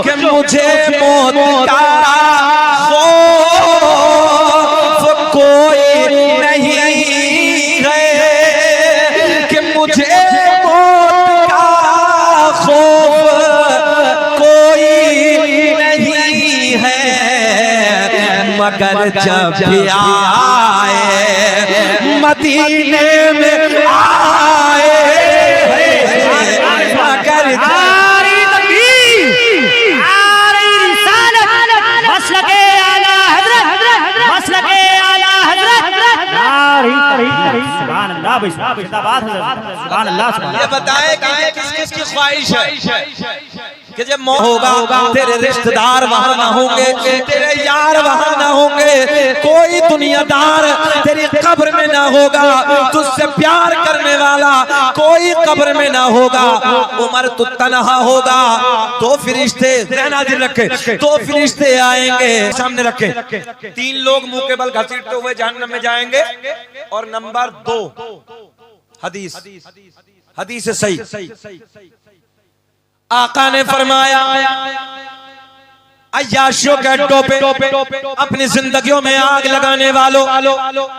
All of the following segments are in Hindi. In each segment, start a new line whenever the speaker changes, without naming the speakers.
कि मुझे मौत का खौफ कोई नहीं है, कि मुझे मौत का खौफ कोई नहीं है, मगर जब भी आए मदीने में आए, मगर ये बताए किस किस की ख्वाहिश है कि जब मौत होगा तेरे रिश्तेदार वहां ना होंगे, तेरे यार वहां ना होंगे, कोई दुनियादार तेरी कब्र में ना होगा, तुझसे प्यार करने वाला कोई कब्र में ना होगा, उमर तू तन्हा होगा, तो फरिश्ते नाज़िल रखे, तो फरिश्ते आएंगे सामने रखे, 3 लोग मुंह के बल घसीटते हुए जहन्नम में जाएंगे। और नंबर 2 हदीस सही, आका ने फरमाया अय्याशों के अड्डों पे अपनी जिंदगियों में आग लगाने वालों,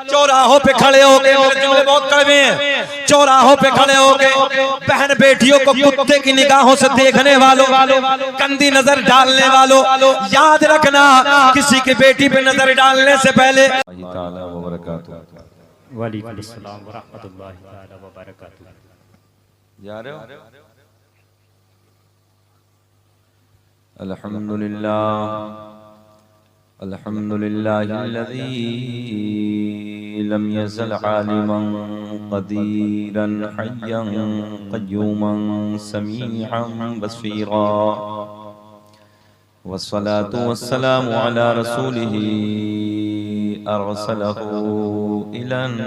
चौराहों पे खड़े हो गए, जुमले बहुत कड़वे हैं, चौराहों पे खड़े हो गए, बहन बेटियों को कुत्ते की निगाहों से देखने वालों, गंदी नजर डालने वालों, याद रखना किसी की बेटी पे नजर डालने से पहले
वालेकुम अस्सलाम व रहमतुल्लाहि तआला व बरकातुहू।
जा रहे हो? अल्हम्दुलिल्लाहिल्लज़ी लम यज़ल आलिमन क़दीरन हय्यन क़य्यूमन समीअन बसीरा, वस्सलातु वस्सलामु अला रसूलिही अरसलहू इलन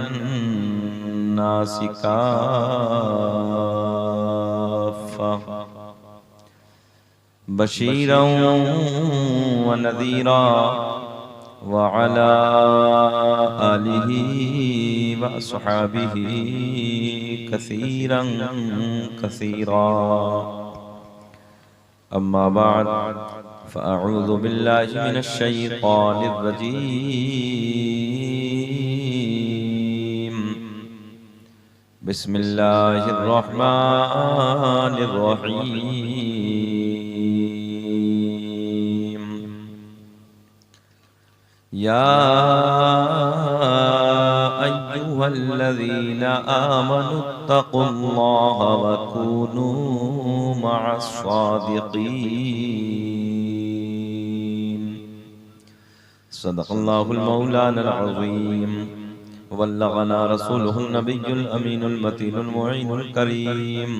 नासि काफ़्फ़ा बशीरन व नज़ीरा व अला आलिही व अस्हाबिही कसीरन कसीरा। अम्मा बाद फ़अऊज़ु बिल्लाहि मिनश शैतानिर रजीम। बिस्मिल्लाहिर रहमानिर रहीम। या अय्युहल्लज़ीना आमनुत्तक़ुल्लाह व कूनू मअस्सादिक़ीन। सदक़ल्लाहुल मौलाना अज़ीम। वबल्लगना रसूलुहुन नबियुल अमीनुल मतीनुल मुईनुल करीम।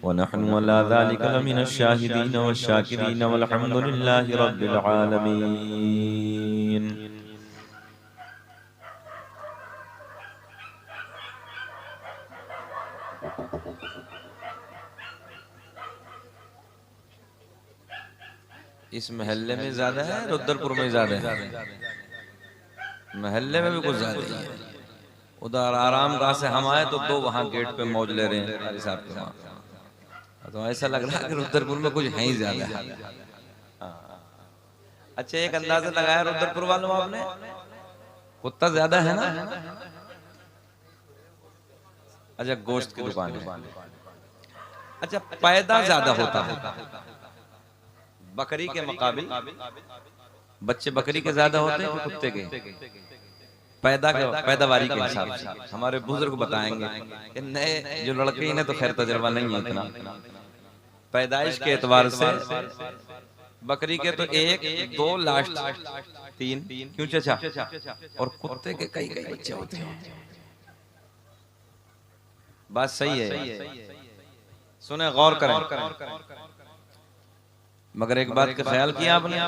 व नहनु अला ज़ालिका लमिनश शाहिदीन वश्शाकिरीन वल्हम्दुलिल्लाहि रब्बिल आलमीन। इस महल्ले में ज्यादा है, रुद्रपुर में ज्यादा है? महल्ले में भी कुछ ज्यादा ही है। उधर आराम गाह से हम आए तो 2 वहाँ गेट पे मौज ले रहे हैं अली साहब के वहाँ, तो ऐसा लग रहा है कि रुद्रपुर में कुछ है ही ज्यादा है। अच्छा, एक अंदाजा लगाया रुद्रपुर वालों आपने, कुत्ता ज्यादा है ना? अच्छा, गोश्त की दुकान है। अच्छा, पैदा ज्यादा होता है बकरी के मुकाबिल, बच्चे बकरी के ज्यादा होते हैं कुत्ते के? पैदावारी के हिसाब से हमारे बुजुर्ग बताएंगे कि नए जो लड़के इन्हें तो खैर तजर्बा नहीं है इतना, पैदाइश के एतबार से बकरी के तो 1, 2 लास्ट 3, क्यों चाचा? और कुत्ते के कई कई बच्चे होते हैं। बात सही है, सुने गौर करें। मगर एक बात का ख्याल किया आपने,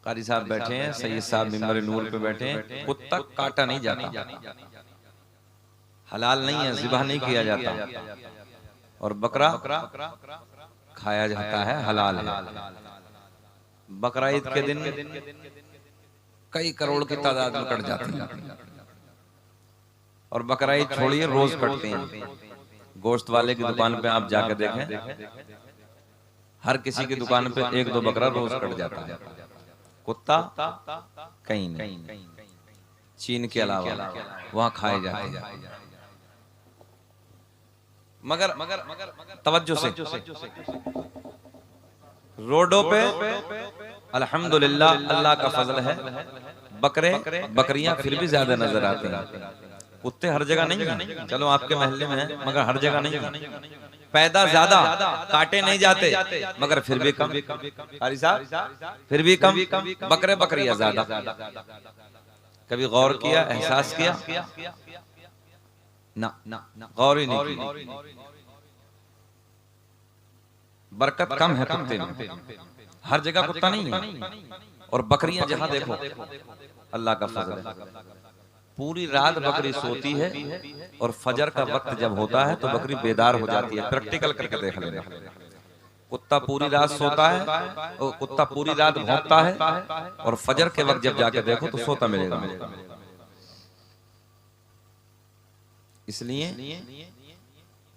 कारी साहब बैठे हैं, सैयद साहब मिंबर नूर पे बैठे हैं, कुत्ता काटा नहीं जाता, हलाल नहीं है, ज़िबह नहीं किया जाता, और बकरा खाया जाता है, हलाल है। बकरा ईद के दिन कई करोड़ की तादाद में कट जाती है, और बकरा ईद छोड़िए रोज कटते हैं। गोश्त वाले की दुकान पे आप जाकर देखें, हर किसी की दुकान पे 1-2 बकरा रोज कट जाता है, कुत्ता कहीं नहीं, चीन के अलावा वहां खाए जाते हैं। मगर तवज्जो से, रोडों पे अल्हम्दुलिल्लाह अल्लाह का फजल है, बकरे बकरियां फिर भी ज्यादा नजर आते हैं। कुत्ते हर जगह नहीं है, चलो आपके महल्ले में है मगर हर जगह नहीं है। पैदा ज्यादा, काटे नहीं जाते, मगर फिर भी कम, कारी साहब फिर भी कम, बकरे बकरियां ज्यादा। कभी गौर किया, एहसास किया? ना, गौर ही नहीं की। बरकत कम है कुत्ते में, हर जगह कुत्ता नहीं है। और बकरियां जहां देखो अल्लाह का फजल है, पूरी रात बकरी सोती है और फजर का वक्त जब होता है तो बकरी बेदार हो जाती है। प्रैक्टिकल करके देख लेना, कुत्ता पूरी रात सोता है और कुत्ता पूरी रात भौंकता है और फजर के वक्त जब जाके देखो तो सोता मिलेगा। इसलिए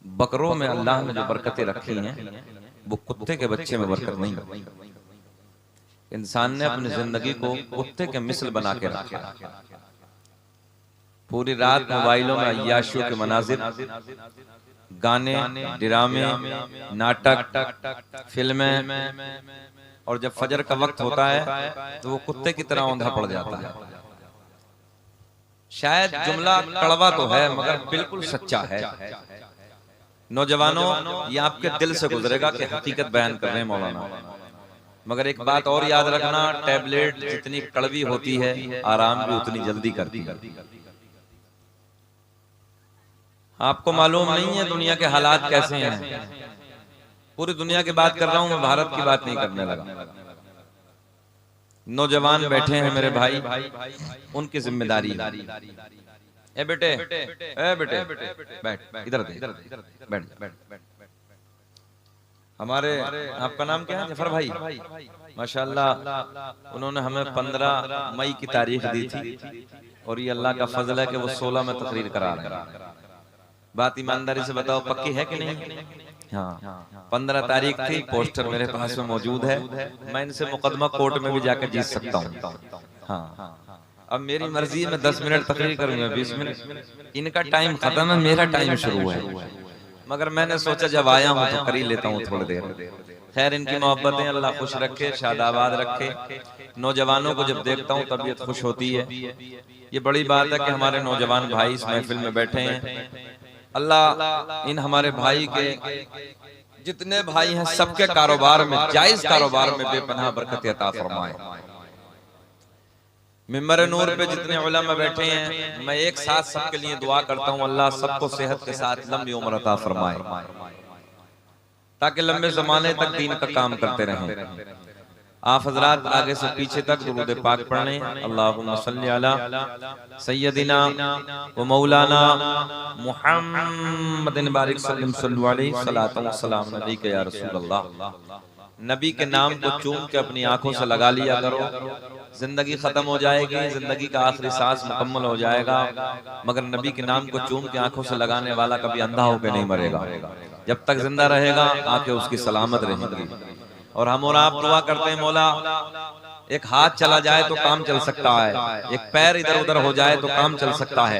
बकरों में अल्लाह ने जो बरकतें रखी हैं वो कुत्ते के बच्चे में बरकत नहीं। इंसान ने अपनी जिंदगी को कुत्ते के मिसल बना के रखा। पूरी रात मोबाइलों में अय्याशियों के मनाजिर, गाने, ड्रामे, नाटक, फिल्में, और जब फजर का वक्त होता है तो वो कुत्ते की तरह औंधा पड़ जाता है। शायद जुमला कड़वा तो है मगर बिल्कुल सच्चा है। नौजवानों, ये आपके दिल से गुजरेगा कि हकीकत बयान कर रहे हैं मौलाना। मगर एक बात और याद रखना, टैबलेट जितनी कड़वी होती है आराम भी उतनी जल्दी करती है। आपको मालूम नहीं है दुनिया के हालात कैसे हैं। पूरी दुनिया की बात कर रहा हूं मैं, भारत की बात नहीं करने लगा। नौजवान बैठे हैं मेरे भाई, उनकी जिम्मेदारी। ए बेटे, ए बेटे, बैठ इधर बैठ। हमारे, आपका नाम क्या है? जफर भाई, माशाल्लाह उन्होंने हमें 15 मई की तारीख दी थी और ये अल्लाह का फजल है कि वो 16 में तकरीर करा रहे हैं। बात ईमानदारी से बताओ, पक्की है कि नहीं? हाँ, 15 तारीख थी, पोस्टर मेरे पास में मौजूद है। मैं इनसे मुकदमा कोर्ट में भी जाकर जीत सकता हूँ। हाँ, अब मेरी मर्जी में 10 मिनट तकरीर करूंगा, 20 मिनट इनका टाइम खत्म है, मेरा टाइम शुरू है। मगर मैंने सोचा जब आया हूँ तो कर ही लेता हूँ थोड़ी देर। खैर, इनकी मोहब्बतें अल्लाह खुश रखे, शादाबाद रखे। नौजवानों को जब देखता हूँ तबीयत खुश होती है। ये बड़ी बात है कि हमारे नौजवान भाई इस महफिल में बैठे हैं। अल्लाह इन हमारे भाई के, जितने भाई हैं सबके कारोबार में, जायज कारोबार में बेपनाह बरकत अता फरमाए। मिंबर नूर पे जितने उलमा बैठे हैं, मैं एक साथ सबके लिए दुआ करता हूँ, अल्लाह सबको सेहत के साथ लंबी उम्र अता फरमाए ताकि लंबे जमाने तक दीन का काम करते रहें। आप हजरात आगे से पीछे तक दुरूद पाक पढ़ने। अल्लाहुम्मा सल्ली अला सय्यदिना व मौलाना मुहम्मदिन बारिक सल्लल्लाहु अलैहि सलातु व सलाम अलैका या रसूल अल्लाह। नबी के नाम को चूम के अपनी आंखों से लगा लिया करो। जिंदगी खत्म हो जाएगी, जिंदगी का आखिरी सांस मुकम्मल हो जाएगा, मगर नबी के नाम को चूम के आंखों से लगाने वाला कभी अंधा होकर नहीं मरेगा। जब तक जिंदा रहेगा आंखें उसकी सलामत रहेंगी। और हम और आप दुआ करते हैं, मौला एक हाथ चला जाए तो काम चल सकता है, एक पैर इधर उधर हो जाए तो काम चल सकता है,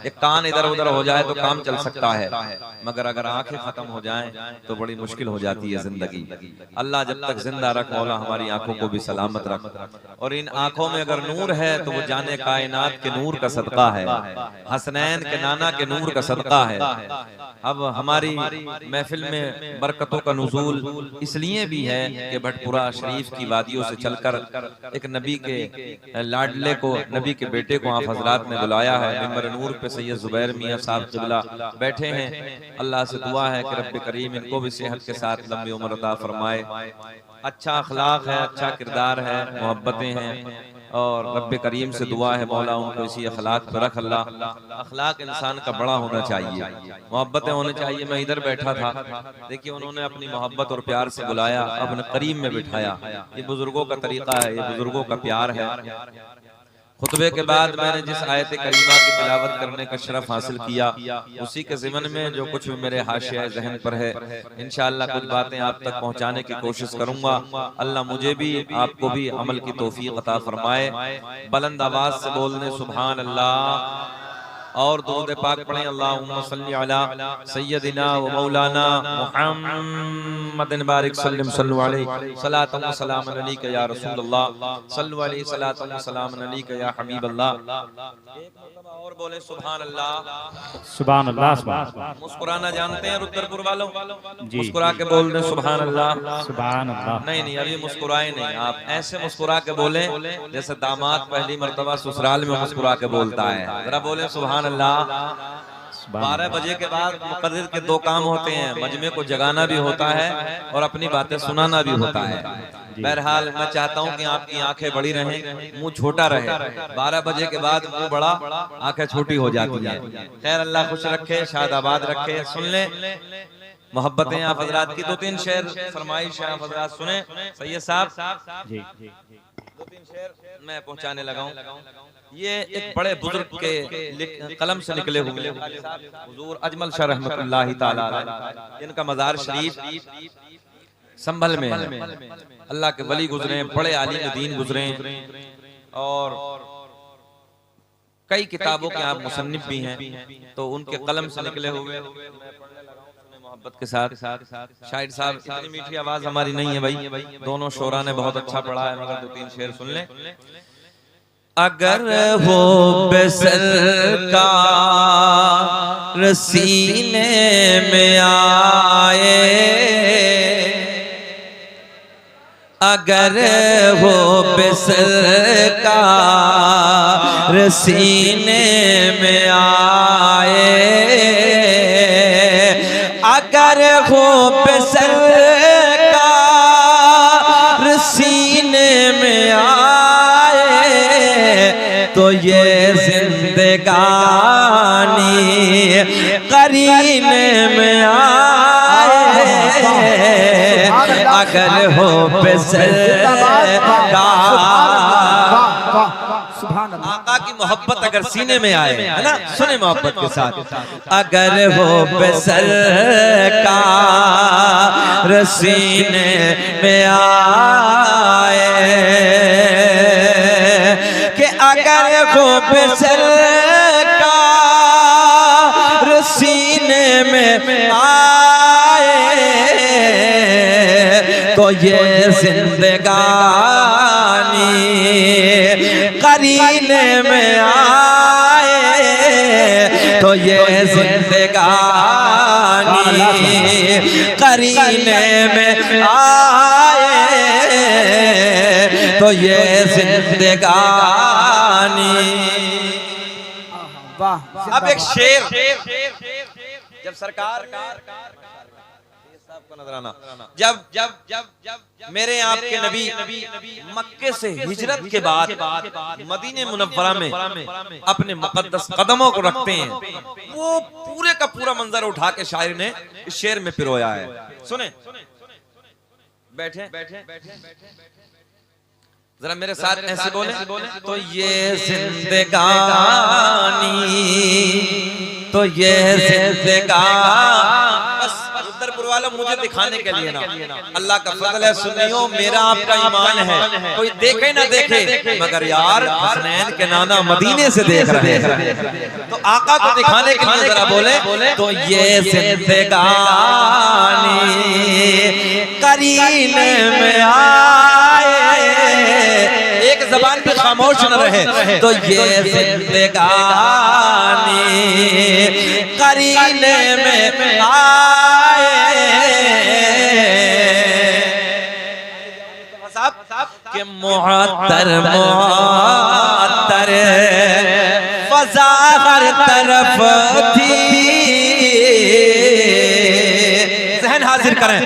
एक कान इधर उधर हो जाए तो काम चल सकता है, मगर अगर आंखें खत्म हो जाएं तो बड़ी मुश्किल हो जाती है जिंदगी। अल्लाह जब तक जिंदा रख, मौला हमारी आंखों को भी सलामत रख। और इन आंखों में अगर नूर है तो वो जाने कायनात के नूर का सदका है, हसनैन के नाना के नूर का सदका है। अब हमारी महफिल में बरकतों का नुज़ूल इसलिए भी है कि भटपुरा शरीफ की वादियों से चलकर एक नबी के लाडले को, नबी के बेटे को आप हजरात ने बुलाया है। मिंबर नूर पे सैयद जुबैर मियां साहब क़िबला बैठे हैं। अल्लाह से दुआ है कि रब्बे करीम इनको भी सेहत के साथ लंबी उम्र अता फरमाए। अच्छा अखलाक है, अच्छा किरदार है, मोहब्बतें हैं, और रब्बे करीम से दुआ है मौला उनको इसी अखलाक पर रख। अल्लाह, अखलाक इंसान का बड़ा होना चाहिए, मोहब्बतें होनी चाहिए। मैं इधर बैठा था, देखिए उन्होंने अपनी मोहब्बत और प्यार से बुलाया, अपने करीब में बिठाया। ये बुजुर्गों का तरीका है, ये बुजुर्गों का प्यार है। खुतबे के बाद मैंने जिस आयत करीमा की तिलावत करने का शरफ हासिल किया, उसी के ज़िमन में जो कुछ भी मेरे हाशिया ज़हन पर है, इंशाअल्लाह कुछ बातें आप तक पहुंचाने की कोशिश करूंगा। अल्लाह मुझे भी आपको भी अमल की तौफीक अता फरमाए। बुलंद आवाज से बोलने सुभान अल्लाह और दुरूद पाक पढ़ें। अल्लाहुम्मा सल्ली अला सय्यदिना व मौलाना मुहम्मदिन बारिक सल्लम सल्लु अलैहि सलातन व सलामन अलैका या रसूल अल्लाह सल्लु अलैहि सलातन व सलामन अलैका या हबीब अल्लाह। एक मरतबा और बोले सुभान अल्लाह।
सुभान अल्लाह, सुभान अल्लाह।
मुस्कुराना जानते हैं रुद्रपुर वालों?
जी।
मुस्कुरा के बोल दें सुभान अल्लाह।
सुभान अल्लाह।
नहीं नहीं, अभी मुस्कुराए नहीं, आप ऐसे मुस्कुरा के बोले जैसे दामाद पहली मर्तबा ससुराल में मुस्कुरा के बोलता है। जरा बोले सुभान अल्लाह। 12 बजे के बाद मुक़र्रिर के दो काम होते हैं, मजमे को जगाना भी होता है और अपनी बातें सुनाना भी होता है। बहरहाल मैं चाहता हूं कि आपकी आंखें बड़ी रहें, मुंह छोटा रहे। 12 बजे के बाद मुंह बड़ा, आंखें छोटी हो जाती हैं। खैर अल्लाह खुश रखे, शादाबाद रखे। सुन ले मोहब्बतें आप हजरात की 2-3 शेर फरमाइश है, आप हजरात सुने। सैयद साहब
जी,
2-3 शेर मैं पहुंचाने लगा हूं। ये एक बड़े बुजुर्ग के कलम से निकले हुए हुजूर अजमल शाह रहमतुल्लाहि ताला अलैह, जिनका मज़ार शरीफ संभल में है। अल्लाह के वली गुजरे, बड़े आलिम दीन गुजरे और कई किताबों के आप मुसन्निफ भी हैं, तो उनके कलम से निकले हुए मोहब्बत के साथ। शाहिद साहब इतनी मीठी आवाज हमारी नहीं है भाई, दोनों शोरा ने बहुत अच्छा पढ़ा है, मगर 2-3 शेर सुन लें। अगर हो बेसल का सीने में आए, अगर हो बेसल का सीने में आए, अगर हो बेसल का सीने में आए, तो ये जिंदगानी करीने में आए, अगर हो बेसल का। आका की मोहब्बत अगर सीने में आए, है ना, सुने मोहब्बत के साथ। अगर हो बेसल का सीने में आए, कि अगर हो बेसल का सीने में आए, तो ये जिंदगानी करीने में आए, तो ये जिंदगानी करीने में आए, तो ये जिंदगानी। अब एक शेर, जब सरकार जब जब जब जब मेरे आपके नबी मक्के से हिजरत के बाद मदीने मुनव्वरा में अपने मुकद्दस कदमों को रखते हैं, वो पूरे का पूरा मंजर उठा के शायर ने इस शेर में पिरोया है। सुने, बैठे जरा मेरे साथ ऐसे बोले, तो ये जिंदगानी, तो ये जिंदगानी। बस रुद्रपुर वालों मुझे दिखाने के लिए ना, अल्लाह का फजल है सुनियो, मेरा आपका ईमान है, कोई देखे ना देखे, मगर यार हसनैन के नाना मदीने से देख रहे हैं, तो आका को दिखाने के लिए जरा बोले, तो ये जिंदगानी करीने में आए, एक जबान पे खामोश न रहे, तो ये जिंदगानी करीने में आए। कि मुअत्तर मुअत्तर फज़ा हर तरफ थी, ज़हन हाजिर करें,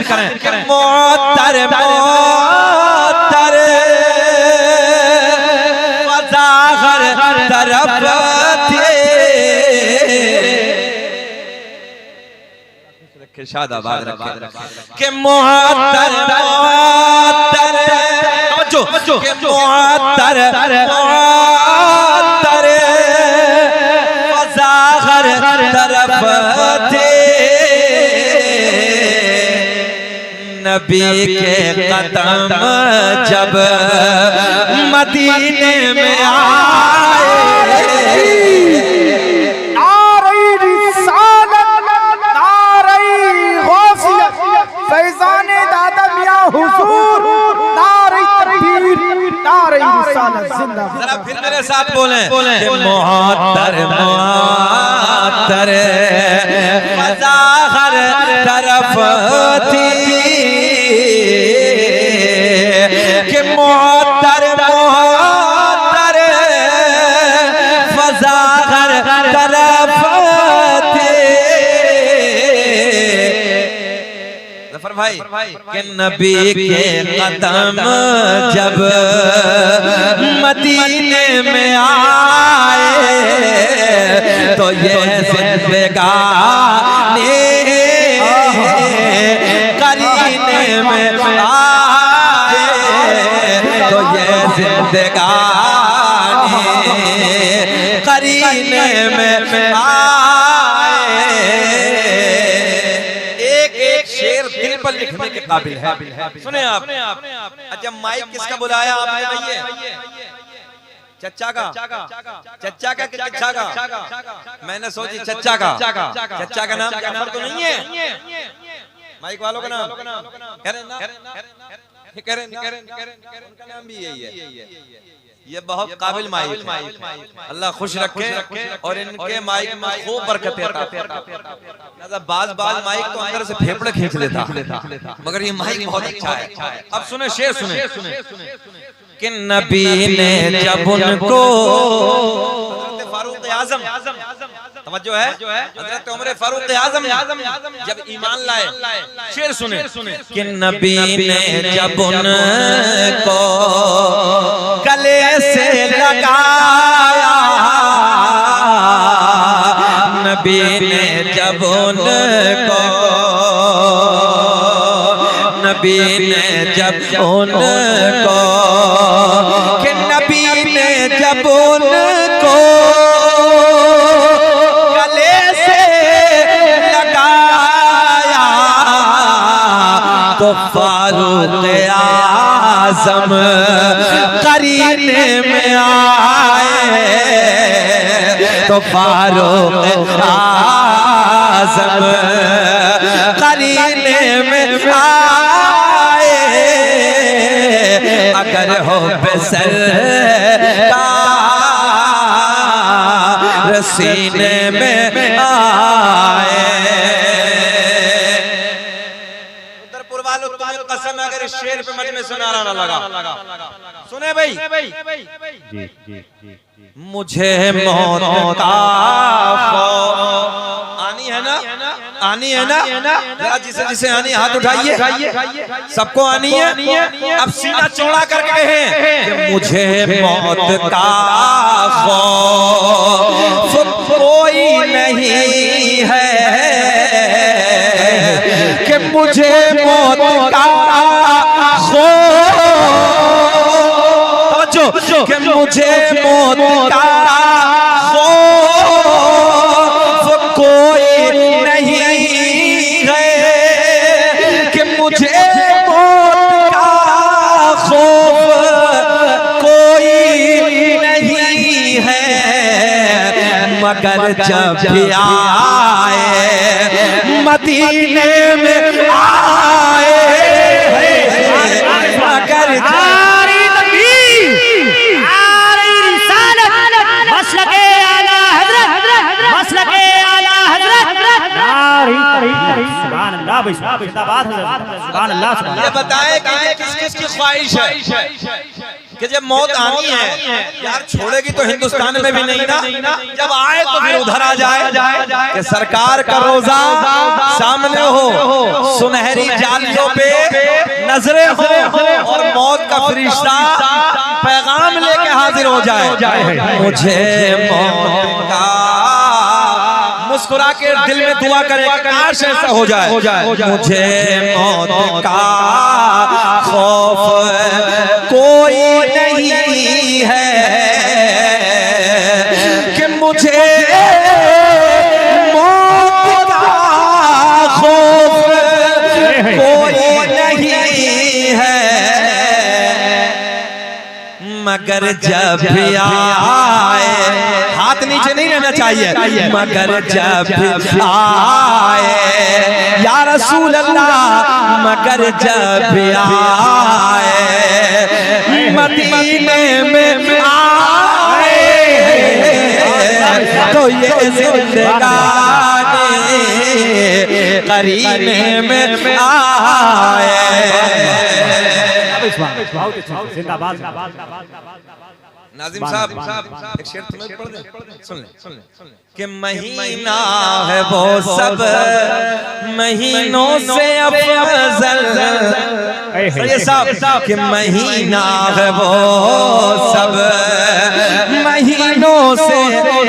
मुअत्तर मुअत्तर फज़ा हर तरफ थी, शादाबाद रखे कि मुअत्तर मुअत्तर, के मुअत्तर मुअत्तर
थे नबी के कदम जब मदीने में आए।
नारे रिसालत, नारे गौसियत, फैज़ाने दादा मियां हुजूर, नारे तकबीर, नारे रिसालत जिंदाबाद।
जरा फिर मेरे साथ बोलें कि मुअत्तर मुअत्तर फज़ा हर तरफ थी कि मुअत्तर मुअत्तर फज़ा हर तरफ थी। ज़फर भाई कि नबी के कदम जब मदीने में आए तो ये जिंदगानी करीने में आए तो ये जिंदगानी करीने में आए। एक एक शेर दिल पर लिखने के काबिल है। सुने आप। अच्छा माइक किसका बुलाया आपने भैया? चच्चा का कि चच्चा का? मैंने सोची चच्चा का। चच्चा का नाम जाफर तो नहीं है? माइक वालों का नाम करें उनका नाम भी यही है। ये बहुत काबिल माइक है। अल्लाह खुश रखे और इनके माइक में खूब बरकत अता फरमाए। बाज माइक तो अंदर से फेफड़े खींच लेता, मगर ये माइक बहुत अच्छा है। अब सुने शेर सुने कि नबी ने जब उनको फारूक आजम तवज्जो है हजरत उमर फारूक आजम जब ईमान लाए, शेर सुने कि नबी ने जब उनको गले से लगाया, नबी ने जब उनको नबी ने जब उनको कि नबी ने जब उनको गले से लगाया तो फारूक आजम करीने में आए तो फारूक आजम करीने में आए। अगर हो सरकार सीने में आए। उधरपुर वालों तुम्हें कसम है अगर इस शेर पे मजमे से नारा ना लगा। सुने भाई
जी जी जी जी
मुझे मौत का खौफ आनी है ना, आनी है ना? जरा जिसे जिसे आनी हाथ उठाइए, सबको आनी है। अब सीना चौड़ा करके कहें कि मुझे मौत का खौफ कोई नहीं है कि मुझे मौत का खौफ कि मुझे मौत का खौफ कोई नहीं है कि मुझे मौत का खौफ कोई नहीं है। मगर जब भी आए मदीने में आए मगर ये बताएं किस किस की ख्वाहिश है कि जब मौत आनी है यार छोड़ेगी तो हिंदुस्तान में भी नहीं ना, जब आए तो फिर उधर आ जाए कि सरकार का रोजा सामने हो, सुनहरी जालियों पे नजरें हो और मौत का फरिश्ता पैगाम लेके हाजिर हो जाए। मुझे मौत का मुस्कुरा के दिल में दुआ करे काश ऐसा हो जाए। मुझे मौत का खौफ कोई नहीं है कि मुझे मौत मगर जब आए, हाथ नीचे नहीं रहना चाहिए, मगर जब आए या रसूल अल्लाह, मगर जब आए मदीने में आए तो ये जिंदगानी करीने में आए।
जिंदाबाद।
नाज़िम साहब एक शेर तुम्हें पढ़ दे, सुन ले
कि महीना है वो सब महीनों से अफजल, ये साहब कि महीना है वो सब महीनों से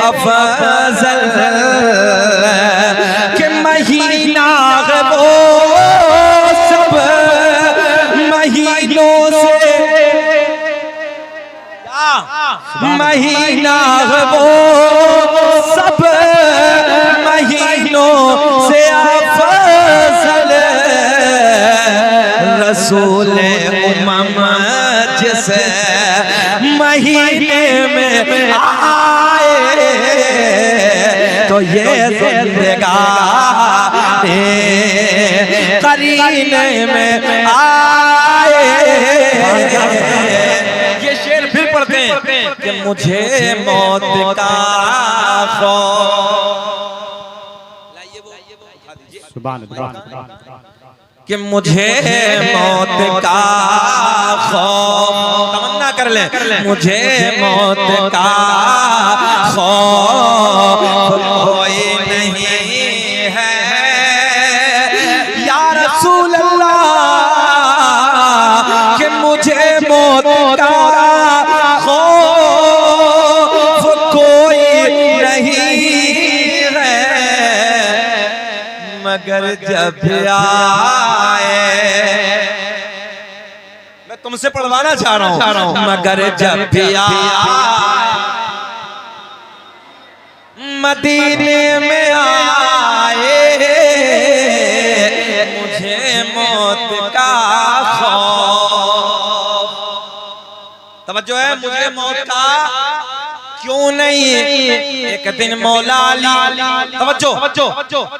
अफजल, कि महीना है वो सब महीनों से, महीना वो सब महीनों से अफजल, रसूल उम्म जिस महीने में आए तो ये जिंदगानी करीने में आए। ये शेर फिर पढ़ते हैं कि मुझे मौत का
सुभान अल्लाह,
कि मुझे मौत का खौफ, तमन्ना कर ले, मुझे मौत का खौफ कोई नहीं है या रसूल अल्लाह, कि मुझे मौत का खौफ कोई नहीं है मगर जब आए, मैं तुमसे पढ़वाना चाह रहा हूं, मगर जब मदीने में आए मुझे मौत का खौफ, तवज्जो है, मुझे मौत का क्यों नहीं। एक दिन मौला अली, तवज्जो,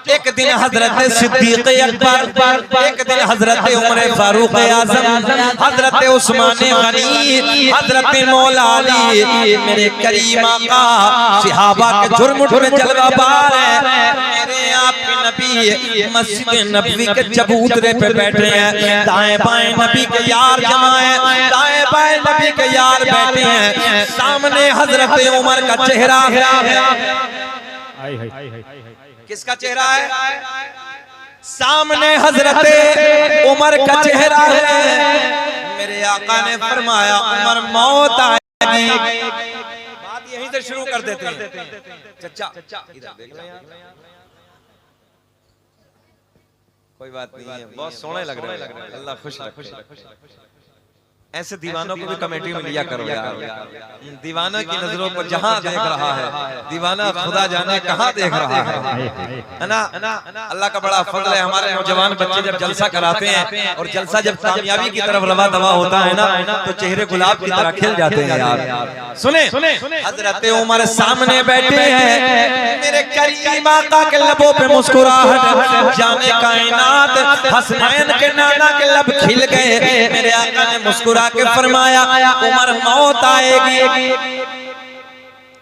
एक दिन हजरत सिद्दीक अकबर, एक दिन हजरत उमर फारूक आजम, हजरत उस्मान गनी, हजरत मौला अली, मेरे करीम आका सहाबा के झुरमुट में जलवा बार है। मेरे आपके नबी मस्जिद नबवी के चबूतरे पे बैठे हैं, दाएं बाएं नबी के यार जमा है, दाएं बाएं नबी के यार बैठे हैं, सामने हजरत उमर का चेहरा है। किसका चेहरा है? सामने हजरत उमर का चेहरा है। मेरे आका ने फरमाया उमर मौत आएगी। बात यहीं से शुरू कर देते हैं। चचा इधर देख रहे हैं, कोई बात नहीं है, बहुत सोने लग रहे हैं, अल्लाह खुश रखे। ऐसे दीवानों को भी कमेटी में लिया करो यार। दीवाना की नजरों को जहां देख रहा है, दीवाना खुदा जाने कहां देख रहा है ना। अल्लाह का बड़ा फजल है, हमारे नौजवान बच्चे जब जलसा कराते हैं और जलसा जब कामयाबी की तरफ रवा दवा होता है ना, तो चेहरे गुलाब की तरह खिल जाते हैं यार। सुने, हजरत उमर सामने बैठे हैं, मेरे करीम आका के लबों पे मुस्कुराहट, जाने कायनात हसनैन के नाना के लब खिल गए। मेरे आका ने मुस्कुरा के फरमाया उमर मौत आएगी।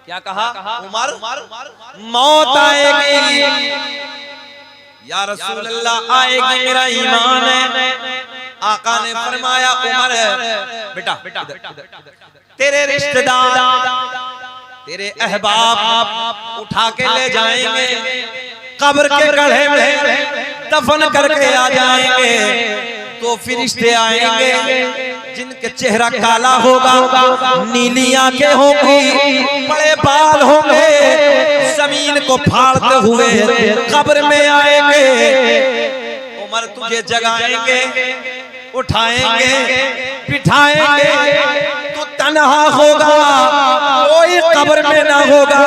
क्या कहा? उमर मौत आएगी। या रसूल अल्लाह आएगी, मेरा ईमान है। आका ने फरमाया उमर बेटा तेरे रिश्तेदार तेरे अहबाब उठा के ले जाएंगे, कब्र के गड्ढे में दफन करके आ जाएंगे। तो फरिश्ते आएंगे जिनके चेहरा काला होगा, नीली आंखें होंगी, बड़े बाल होंगे, जमीन को फाड़ते हुए कब्र में आएंगे। उमर तुझे जगाएंगे, उठाएंगे, बिठाएंगे, तू तन्हा होगा, कोई कब्र में ना होगा,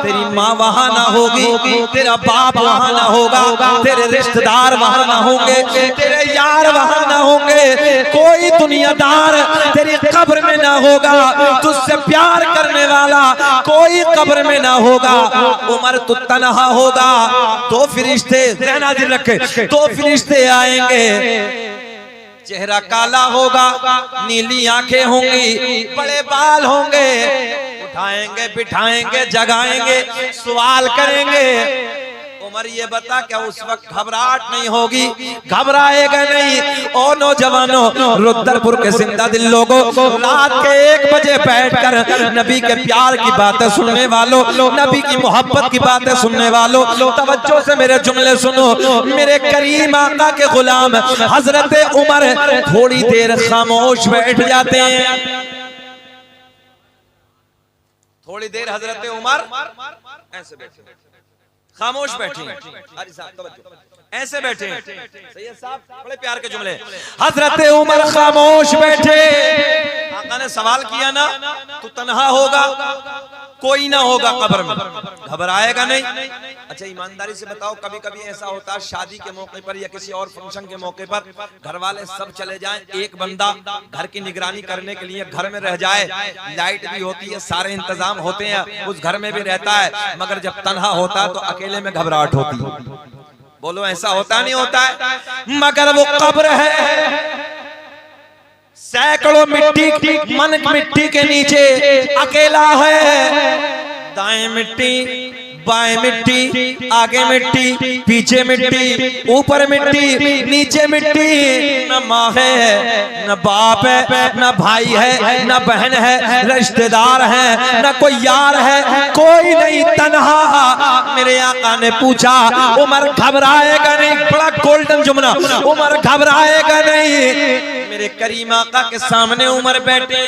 तेरी माँ वहां ना होगी, तेरा बाप वहां ना होगा, तेरे रिश्तेदार वहां ना होंगे, तेरे यार वहां ना होंगे, कोई दुनियादार तेरी कब्र में ना होगा, तुझसे प्यार करने वाला कोई कब्र में ना होगा। उमर तो तन्हा होगा, तो फरिश्ते ज़हन हाजिर रखे, तो फरिश्ते आएंगे, चेहरा काला होगा, नीली आंखें होंगी, बड़े बाल होंगे, उठाएंगे बिठाएंगे जगाएंगे, सवाल करेंगे। उमर ये बता क्या उस वक्त घबराहट नहीं होगी? घबराएगा नहीं। ओ नौजवानों, रुद्रपुर के जिंदा दिल लोगों, रात के 1 बजे बैठकर नबी के प्यार की बातें सुनने वालों, नबी की मोहब्बत की बातें सुनने वालों, तवज्जो से मेरे जुमले सुनो। मेरे करीम आका के गुलाम हजरत उमर थोड़ी देर खामोश बैठ जाते हैं। थोड़ी देर हजरत उमर ऐसे बैठे, खामोश बैठे, अरे साहब तवज्जो, ऐसे बैठे। सैयद साहब बड़े प्यार के जुमले। हजरत उमर खामोश बैठे। आका ने सवाल किया ना, तू तन्हा होगा, कोई ना होगा कब्र में, घबराएगा नहीं। अच्छा ईमानदारी से बताओ, कभी कभी ऐसा होता है शादी के मौके पर या किसी और फंक्शन के मौके पर घर वाले सब चले जाएं, एक बंदा घर की निगरानी करने के लिए घर में रह जाए, लाइट भी होती है, सारे इंतजाम होते हैं, उस घर में भी रहता है, मगर जब तन्हा होता है तो अकेले में घबराहट होती है। बोलो ऐसा होता नहीं होता है? मगर वो कब्र है, सैकड़ों मिट्टी मन मिट्टी के नीचे अकेला है, दाएं मिट्टी बाएं मिट्टी, आगे मिट्टी, पीछे मिट्टी, ऊपर मिट्टी, नीचे मिट्टी। न माँ है, न बाप है, न भाई है, न बहन है, रिश्तेदार है, न कोई यार है, कोई नहीं, तन्हा। मेरे आका ने पूछा, उमर घबराएगा नहीं? बड़ा गोल्डन जुमला, उमर घबराएगा नहीं? मेरे करीम आका के सामने उमर बैठे,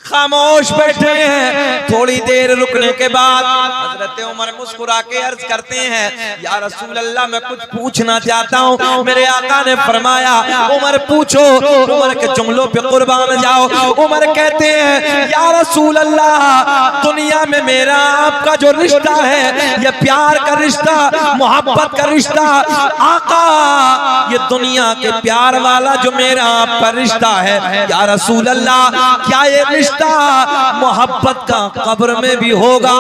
खामोश बैठे हैं। थोड़ी देर रुकने के बाद हजरत उमर मुस्कुरा के अर्ज करते हैं, या रसूल अल्लाह मैं कुछ पूछना चाहता हूँ। मेरे आका ने फरमाया, उमर पूछो। उमर के जुमलों पे कुर्बान जाओ। उमर कहते हैं, या रसूल अल्लाह, दुनिया में मेरा आपका जो रिश्ता है, ये प्यार का रिश्ता, मोहब्बत का रिश्ता, आका ये दुनिया के प्यार वाला जो मेरा आपका रिश्ता है, या रसूल अल्लाह, क्या ये रिश्ता मोहब्बत का कब्र में भी होगा?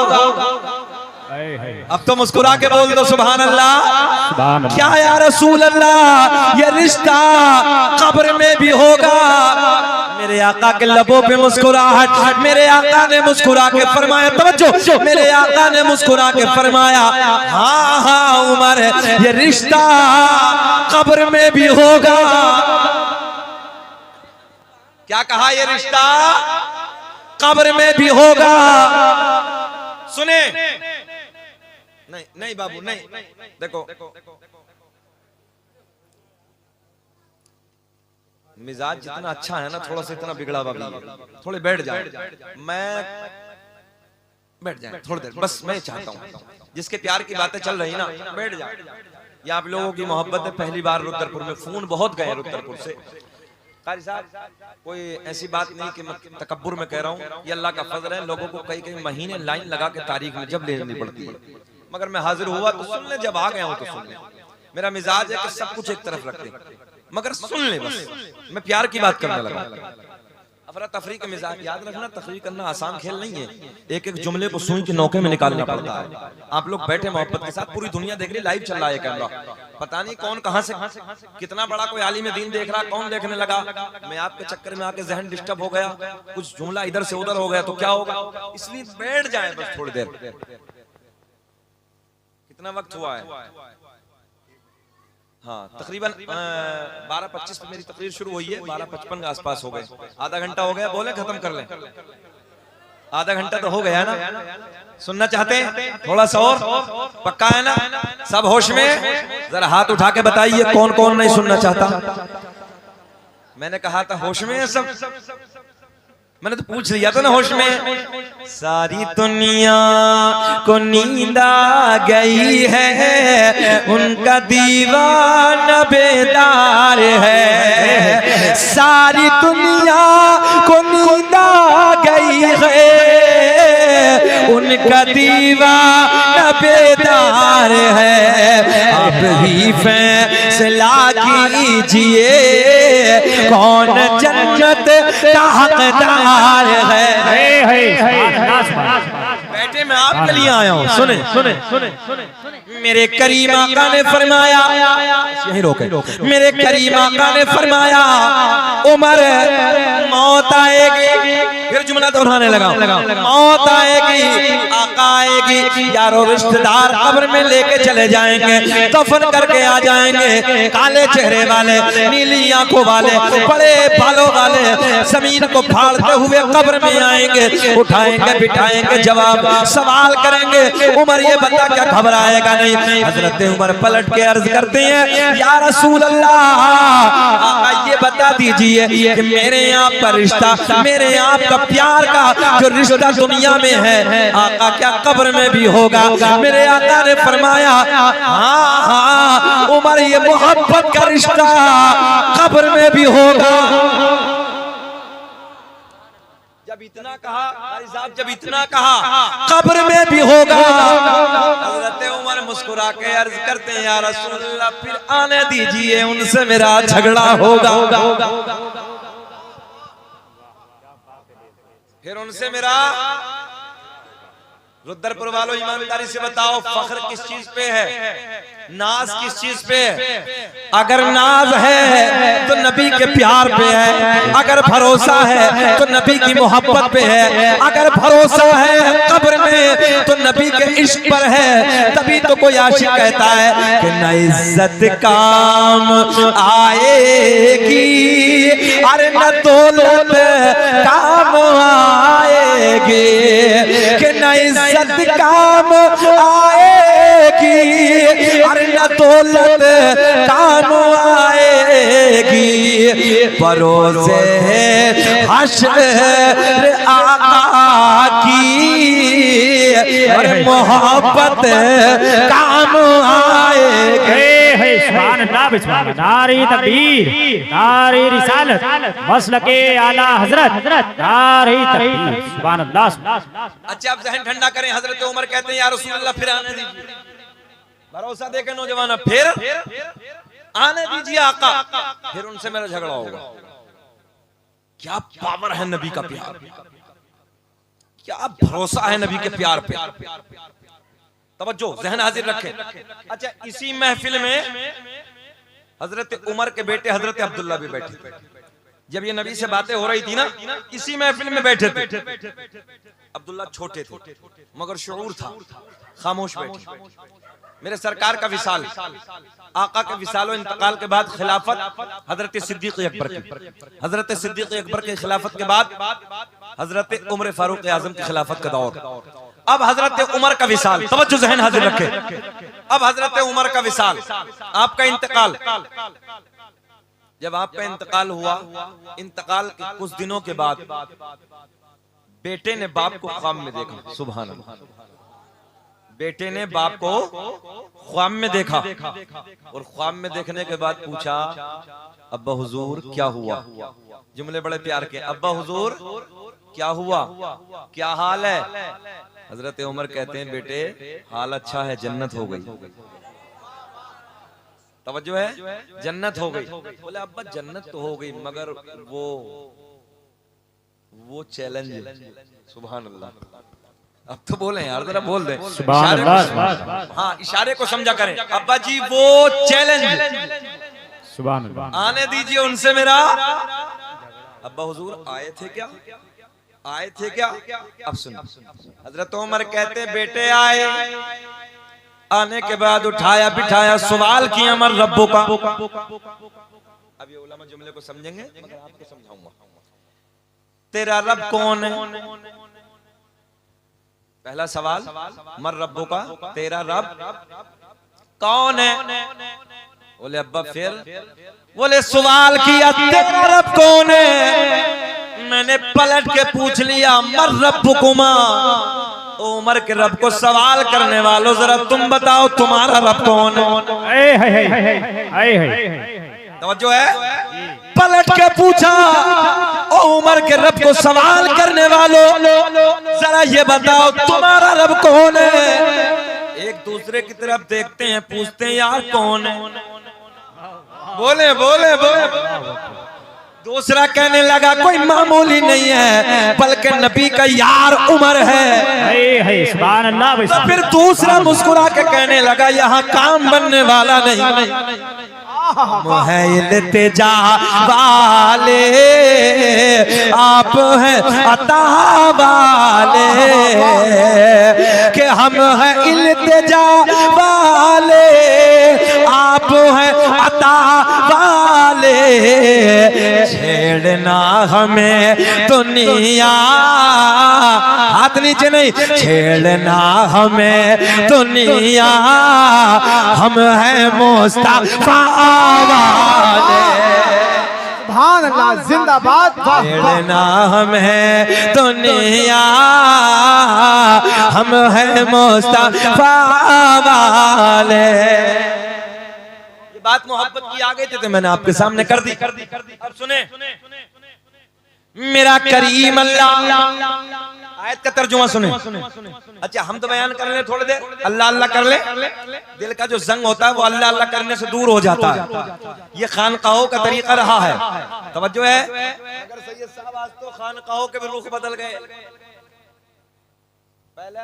अब तो मुस्कुरा के बोल दो सुभान अल्लाह। क्या या रसूल अल्लाह, ये रिश्ता कब्र में भी होगा? मेरे आका के लबों पे मुस्कुराहट। मेरे आका ने मुस्कुरा के फरमाया, तवज्जो, मेरे आका ने मुस्कुरा के फरमाया, हाँ हाँ उमर, ये रिश्ता कब्र में भी होगा। क्या कहा? ये रिश्ता कब्र में भी होगा। सुने, नहीं नहीं बाबू नहीं, देखो मिजाज जितना अच्छा है ना, थोड़ा सा इतना बिगड़ा हुआ भी है। थोड़े बैठ जाए, मैं बैठ जाए थोड़ी देर बस। मैं चाहता हूँ जिसके प्यार की बातें चल रही ना, बैठ जाए। ये आप लोगों की मोहब्बत है, पहली बार रुद्रपुर में, फोन बहुत गए रुद्रपुर से। कारी साहब, कोई ऐसी बात नहीं कि मैं तकब्बुर में कह रहा हूँ, ये अल्लाह का फजल है। लोगों को कई कई महीने लाइन लगा के तारीख में जब लेनी पड़ती है, मगर मैं हाजिर हुआ तो सुन ले, जब आ गया हूँ तो सुन ले। मेरा मिजाज है कि सब कुछ एक तरफ रखते, मगर सुन ले बस। मैं प्यार की बात करने लगा। अफरा तफरी का मिजाज, याद रखना, तकरीर करना आसान खेल नहीं है। एक एक जुमले को सुई के नौके में निकालना पड़ता है। आप लोग बैठे मोहब्बत के साथ, पूरी दुनिया देख रही, लाइव चल रहा है कैमरा, पता नहीं कौन कहां से कितना बड़ा कोई आलिम दीन देख रहा, कौन देखने लगा। मैं आपके चक्कर में आके जहन डिस्टर्ब हो गया, कुछ जुमला इधर से उधर हो गया तो क्या होगा? इसलिए बैठ जाए बस थोड़ी देर। कितना वक्त हुआ है? हाँ, तकरीबन 12:25 पे मेरी तकरीर शुरू हुई है, 12:55 के आसपास हो गए। आधा घंटा हो गया, बोले खत्म कर लें? आधा घंटा तो हो गया ना। सुनना चाहते हैं थोड़ा सा और? पक्का है ना? सब होश में? जरा हाथ उठा के बताइए कौन कौन नहीं सुनना चाहता। मैंने कहा था होश में है सब।
मैंने तो पूछ लिया था ना होश में। सारी दुनिया को नींद आ गई है, उनका दीवाना बेदार है। सारी दुनिया को नींद आ गई है, उनका दीवाना बेदार है। अब ही फैसला कीजिए कौन जन्नत का हकदार है। बेटे मैं आपके लिए आया हूँ, सुने सुने सुने सुने। मेरे करीम आका ने फरमाया, यहीं रोके, मेरे करीम आका ने फरमाया उमर मौत आएगी, फिर जुमला दोहराने लगा, मौत आएगी, आका आएगी, यारो रिश्तेदार कब्र में लेके चले जाएंगे, दफन करके आ जाएंगे। काले चेहरे वाले, नीली आंखों वाले, बड़े बालों वाले जमीन को फाड़ते हुए कब्र में आएंगे, उठाएंगे बिठाएंगे, जवाब सवाल करेंगे। उमर ये बता क्या घबराएगा नहीं? हजरत उमर पलट के अर्ज करते हैं, या रसूल अल्लाह, आका ये बता दीजिए कि मेरे यहाँ पर रिश्ता, मेरे यहाँ का प्यार का जो रिश्ता दुनिया में है, आका क्या कब्र में भी होगा? मेरे आका ने फरमाया हाँ हाँ उमर, ये मोहब्बत का रिश्ता कब्र में भी होगा। जब इतना कहा भाई साहब, जब इतना कहा कब्र में भी होगा। हज़रत उमर मुस्कुरा के अर्ज करते हैं, या रसूल अल्लाह फिर आने दीजिए, उनसे मेरा झगड़ा होगा, फिर उनसे मेरा। रुद्रपुर वालों ईमानदारी से बताओ, फख्र किस चीज पे है, नाज किस चीज पे है? अगर नाज है तो नबी के प्यार पे है, अगर भरोसा है तो नबी की मोहब्बत पे है, अगर भरोसा है कब्र में तो नबी के इश्क पर है। तभी तो कोई आशिक कहता है कि न इज्जत काम आएगी, अरे न दौलत काम आएगी, कि न इज्जत काम आएगी, अरे न दौलत काम आएगी, परोसे हश्र आका की, अरे मोहब्बत काम आएगी।
नारी तकबीर, नारी रिसालत, मसलके आला हजरत, नारी तकबीर, सुभान अल्लाह।
अच्छा आप जहन ठंडा करें। हजरत उमर कहते हैं, या रसूल अल्लाह फिर आने दीजिए, भरोसा देकर नौजवान, फिर आने दीजिए आका, फिर उनसे मेरा झगड़ा होगा। क्या पावर है नबी का प्यार, क्या भरोसा है नबी के प्यार पे। तवज्जो, जहन हाजिर रखें। अच्छा इसी महफिल में हजरत उमर के बेटे हजरत अब्दुल्ला भी बैठे। जब ये नबी से बातें हो रही थी ना, इसी महफिल में बैठे थे। अब्दुल्ला छोटे थे मगर शऊर था, खामोश बैठे। मेरे सरकार का विसाल, आका के विसाल और इंतकाल के बाद खिलाफत हजरत सिद्दीक अकबर की, हजरत सिद्दीक अकबर के खिलाफत के बाद हजरत उमर फारूक आजम की खिलाफत का दौर। अब हजरत उमर का विसाल, तवज्जो जहन हाजिर रखे। अब हजरत उमर का विसाल, आपका इंतकाल। जब आपका इंतकाल हुआ, इंतकाल के कुछ दिनों के बाद बेटे ने बाप को ख्वाब में देखा। सुभान अल्लाह, बेटे ने बाप को ख्वाब में देखा और ख्वाब में देखने के बाद पूछा, अब्बा हुजूर क्या हुआ? जुमले बड़े प्यार के, अब्बा हुजूर क्या हुआ, क्या हाल है? हजरत उमर कहते हैं, बेटे हाल अच्छा है, जन्नत हो गई। तवज्जो है, जन्नत हो गई। बोले अब्बा जन्नत तो हो गई मगर वो चैलेंज। सुभान अल्लाह, अब तो बोले यार, जरा बोल दे
सुभान अल्लाह।
हाँ इशारे को समझा करें। अब्बा जी वो चैलेंज,
सुभान अल्लाह,
आने दीजिए उनसे मेरा। अब्बा हुजूर आए थे क्या, आए थे क्या? अब सुन, हजरत उमर कहते बेटे आए, आने के बाद उठाया बिठाया, सवाल किया मर रब्बो का। अब ये उलमा जुमले को समझेंगे मगर आपको समझाऊंगा। तेरा रब कौन है? पहला सवाल, मर रब्बो का, तेरा रब कौन है? बोले अब्बा फिर? बोले सवाल किया तेरा रब कौन है?
मैंने पलट के पूछ लिया मर रब्बुकुमा, उमर के रब को सवाल करने वालों जरा तुम बताओ तुम्हारा रब कौन है? तवज्जो है? पलट के पूछा ओ उमर के रब को सवाल करने वालों जरा ये बताओ तुम्हारा रब कौन है? एक दूसरे की तरफ देखते हैं, पूछते हैं यार कौन है? बोले बोले बोले। दूसरा कहने लगा कोई मामूली नहीं है बल्कि नबी का यार उमर है।
सुभान अल्लाह।
तो फिर दूसरा मुस्कुरा के कहने लगा यहाँ काम बनने वाला नहीं, इल्तिजा वाले आप हैं अता वाले, कि हम हैं इल्तिजा वाले आप हैं अता वाले, छेड़ना हमें दुनिया, हाथ नीचे नहीं, छेड़ना हमें दुनिया, हम हैं मुस्तफा वाले।
सुभान अल्लाह, जिंदाबाद।
छेड़ना हमें दुनिया, हम हैं मुस्तफा वाले। बात मोहब्बत की आ गई थी तो मैंने आपके सामने कर दी। अब सुने मेरा करीम अल्लाह, आयत का तर्जुमा सुने। अच्छा हम तो बयान कर ले थोड़ी देर, अल्लाह अल्लाह कर ले, दिल का जो जंग होता है वो अल्लाह अल्लाह करने से दूर हो जाता है। ये खानकाहों का तरीका रहा है। तवज्जो है? अगर सैयद साहब आज तो खानकाहों के भी रुख बदल गए। पहले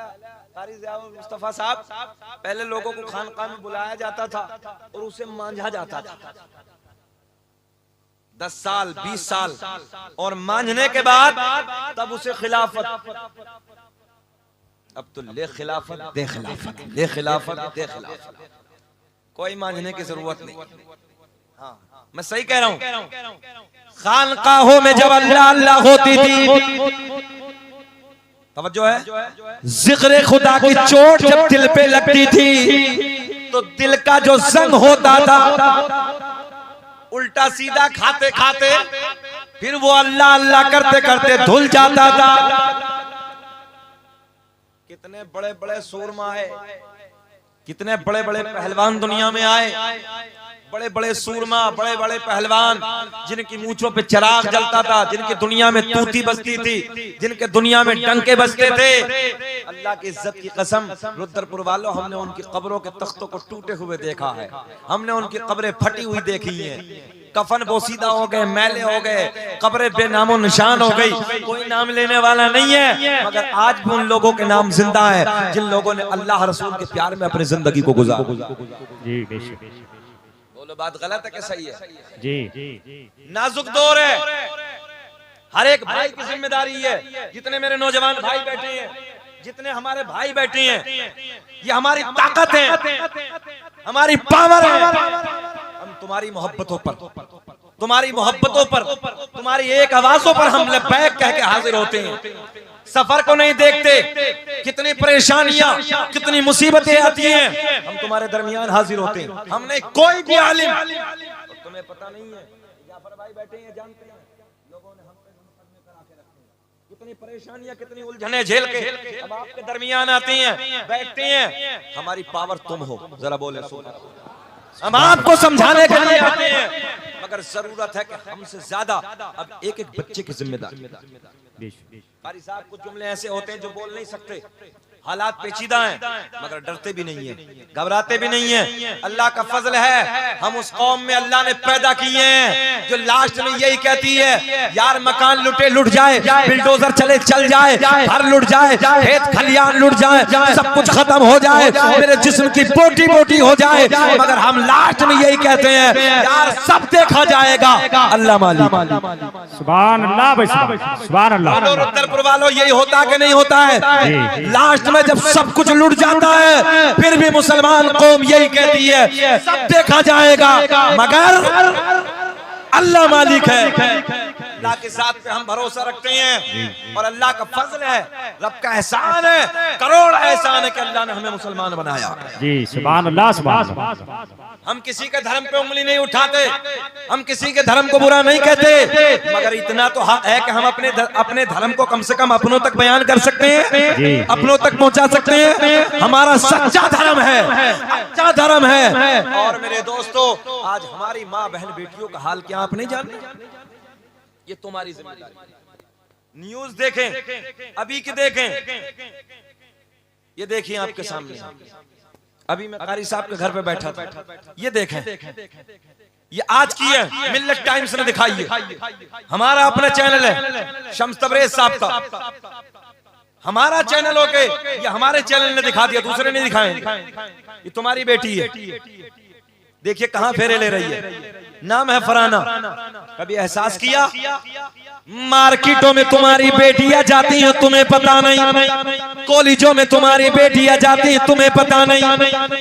कारी ज़ियाउल मुस्तफा साहब, पहले लोगों को खानकाह में बुलाया जाता था और उसे मांझा जाता था 10 साल 20 साल, और मांझने के बाद तब उसे खिलाफत। अब तो ले खिलाफत दे खिलाफत, ले खिलाफत दे खिलाफत, कोई मांझने की जरूरत नहीं। हाँ मैं सही कह रहा हूँ। खानकाहों में जब अल्लाह अल्लाह होती थी, तवज्जो है, जिक्र खुदा की चोट जब दिल पे लगती थी तो दिल का जो जंग होता था उल्टा सीधा खाते खाते फिर वो अल्लाह अल्लाह करते करते धुल जाता था। कितने बड़े बड़े सूरमा आए, कितने बड़े बड़े पहलवान दुनिया में आए, बड़े बड़े सूरमा, बड़े बड़े पहलवान जिनकी मूंछों पे चिराग जलता था, जिनकी दुनिया में तूती बजती थी, जिनके दुनिया में डंके बजते थे। अल्लाह की इज्जत की कसम रुद्रपुर वालों, हमने उनकी कब्रों के तख्तों को टूटे हुए देखा है, हमने उनकी कब्रें फटी हुई देखी हैं, कफन बोसीदा हो गए, मैले हो गए, कब्रें बेनामो निशान हो गई, कोई नाम लेने वाला नहीं है, मगर आज भी उन लोगों के नाम जिंदा है जिन लोगों ने अल्लाह रसूल के प्यार में अपनी जिंदगी को गुजारा। बोलो बात गलत है कि सही है? जी नाजुक दौर है, हर एक भाई की जिम्मेदारी है। जितने मेरे नौजवान भाई बैठे हैं, जितने हमारे भाई बैठे हैं, ये हमारी ताकत है, हमारी पावर है। हम तुम्हारी मोहब्बतों पर, तुम्हारी मोहब्बतों पर, तुम्हारी एक आवाजों पर हम लब्बैक कह के हाजिर होते हैं। सफर को नहीं देखते, कितनी परेशानियां, कितनी मुसीबतें आती हैं, हम तुम्हारे दरमियान हाजिर होते हैं। हम नहीं कोई भी आलिम, तुम्हें पता नहीं है, जाफर भाई बैठे हैं, जानते हैं लोगों ने हम पे मुकदमे करा के रखे हैं, कितनी परेशानियां, कितनी उलझने झेल के अब आपके दरमियान आती हैं, बैठते हैं। हमारी पावर तुम हो, जरा बोले हम आपको समझाने के लिए आते हैं, मगर जरूरत है कि हमसे ज्यादा अब एक एक बच्चे की जिम्मेदारी। कारी साहब कुछ जुमले ऐसे होते हैं जो बोल नहीं सकते, हालात पेचीदा हैं, मगर डरते भी नहीं है, घबराते भी नहीं है। अल्लाह का फजल है, हम उस कौम में अल्लाह ने पैदा किए हैं जो लास्ट में यही कहती है यार मकान लुटे लुट जाए, बिल्डोजर चले चल जाए, घर लुट जाए, खेत खलियान लुट जाए, सब कुछ खत्म हो जाए, मेरे जिस्म की बोटी बोटी हो जाए, मगर हम लास्ट में यही कहते हैं यार सब देखा जाएगा, अल्लाह मालिक।
सुभान अल्लाह भाई, सुभान अल्लाह।
रुद्रपुर वालों यही होता कि नहीं होता है? लास्ट में जब सब कुछ लुट जाता है फिर भी मुसलमान कौम यही कहती है सब देखा जाएगा, मगर अल्लाह मालिक है। अल्लाह के साथ पे हम भरोसा रखते हैं और अल्लाह का फजल है, रब का एहसान है, करोड़ एहसान है कि अल्लाह ने हमें मुसलमान बनाया।
जी सुभान अल्लाह, सुभान अल्लाह।
हम किसी के धर्म पे उंगली नहीं उठाते, हम किसी के धर्म को बुरा नहीं कहते, मगर इतना तो हक है कि हम अपने धर्म को कम से कम अपनों तक बयान कर सकते हैं, अपनों तक पहुंचा सकते हैं। हमारा सच्चा धर्म है, अच्छा धर्म है। और मेरे दोस्तों, आज हमारी माँ बहन बेटियों का हाल क्या आप नहीं जानते? ये तुम्हारी जिम्मेदारी। न्यूज देखें, अभी की देखें, ये देखिए आपके सामने, अभी मैं कारी साहब के घर पे बैठा था, ये देखें, ये आज की है, मिल्लत टाइम्स ने दिखाई है। हमारा अपना चैनल है शम्स तबरेज साहब का, हमारा चैनल होके ये हमारे चैनल ने दिखा दिया, दूसरे ने दिखाए। ये तुम्हारी बेटी है, देखिए कहां फेरे ले रही है, नाम है फराना। कभी एहसास किया मार्केटों में तुम्हारी बेटियां जाती हैं, तुम्हें पता नहीं, कॉलेजों में तुम्हारी बेटियां जाती हैं, तुम्हें पता नहीं।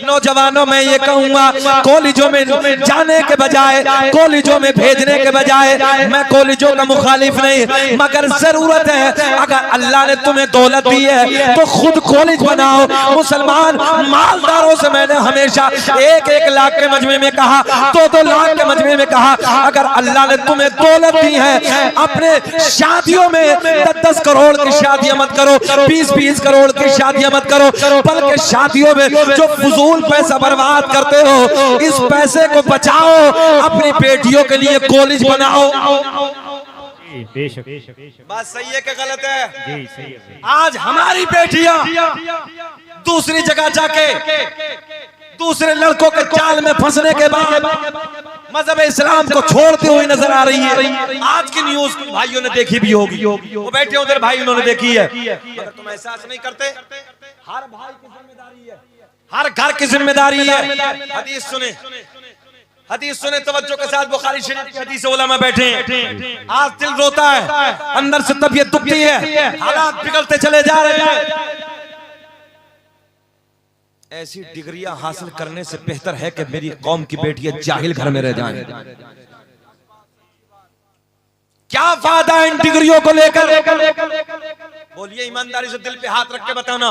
नौजवानों में ये कहूंगा, कॉलेजों में जाने के बजाय, कॉलेजों में भेजने के बजाय, मैं कॉलेजों का मुखालिफ नहीं, मगर जरूरत है, अगर अल्लाह ने तुम्हें दौलत दी है तो खुद कॉलेज बनाओ। मुसलमान मालदारों से मैंने हमेशा 1-1 लाख के मजमे में कहा, 2-2 लाख के मजमे में कहा, अगर अल्लाह ने तुम्हें दौलत दी है, अपने शादियों में 10-10 करोड़ की शादियां मत करो, 20-20 करोड़ की शादियां मत करो, बल्कि शादियों में जो फजूल पैसा बर्बाद करते हो, इस पैसे को बचाओ, अपनी बेटियों के लिए कॉलेज बनाओ। बात सही है कि गलत है?
जी सही है।
आज हमारी बेटियां दूसरी जगह जाके दूसरे लड़कों के जाल में फंसने के बाद मजहब इस्लाम को छोड़ती हुई नजर आ रही है। आज की न्यूज भाइयों ने देखी भी होगी, वो बैठे उधर भाई उन्होंने देखी है, मगर तुम एहसास नहीं करते, हर भाई की जिम्मेदारी है, हर घर की जिम्मेदारी है। हदीस सुने तवज्जो के साथ, बुखारी शरीफ की हदीस उलमा बैठे हैं। आज दिल रोता है, अंदर से तबीयत दुखती है, हालात बिगड़ते चले जा रहे हैं। ऐसी डिग्रियां हासिल करने से बेहतर है कि मेरी कौम की बेटियां जाहिल घर में रह जाएं। क्या फायदा इन डिग्रियों को लेकर? बोलिए ईमानदारी से, दिल पे हाथ रख के बताना।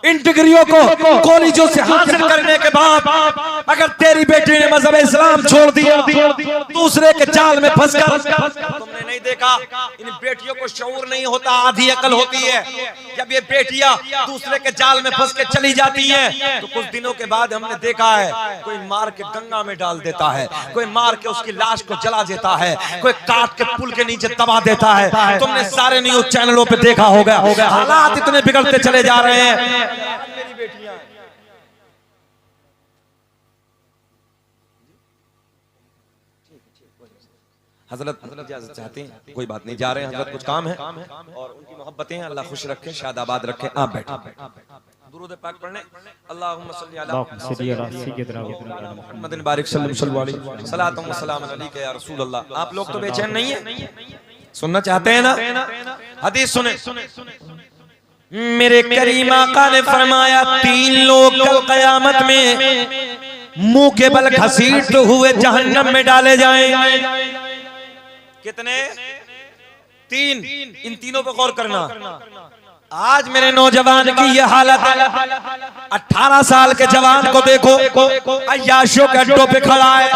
इन डिग्रियों को कॉलेजों से हासिल करने के बाद अगर तेरी बेटी ने मजहब इस्लाम छोड़ दिया, दूसरे के जाल में फंसकर, तुमने नहीं देखा इन बेटियों को शऊर नहीं होता, आधी अकल होती है। जब ये बेटियां दूसरे के जाल में फंस के चली जाती हैं, तो कुछ दिनों के बाद हमने देखा है, कोई मार के गंगा में डाल देता है, कोई मार के उसकी लाश को जला देता है, कोई काट के पुल के नीचे दबा देता है। तुमने सारे न्यूज चैनलों पे देखा होगा, हालात इतने बिगड़ते चले जा रहे हैं। मेरी बेटियां हजरत इजाजत चाहते हैं, कोई बात नहीं, जा रहे हैं हजरत, कुछ काम है और उनकी मोहब्बतें अल्लाह खुश रखे, शादाबाद रखे। आप बैठे दुरूद पाक पढ़ने। अल्लाहुम्मा सल्ली अला मुहम्मदिन बारिक सल्लल्लाहु अलैहि वसल्लम, सलातुम व सलामुन अलैका या रसूल अल्लाह। आप लोग तो बेचैन नहीं है, सुनना चाहते हैं ना? हदीस सुने, मेरे करीम आका ने फरमाया, 3 लोग कल क़यामत में मुंह के बल घसीटते हुए जहन्नम में डाले जाएं। कितने? 3। इन तीनों पर गौर करना। आज मेरे नौजवान की ये हालत है, 18 साल के जवान को देखो अय्याशों के अड्डों पे खड़ा है,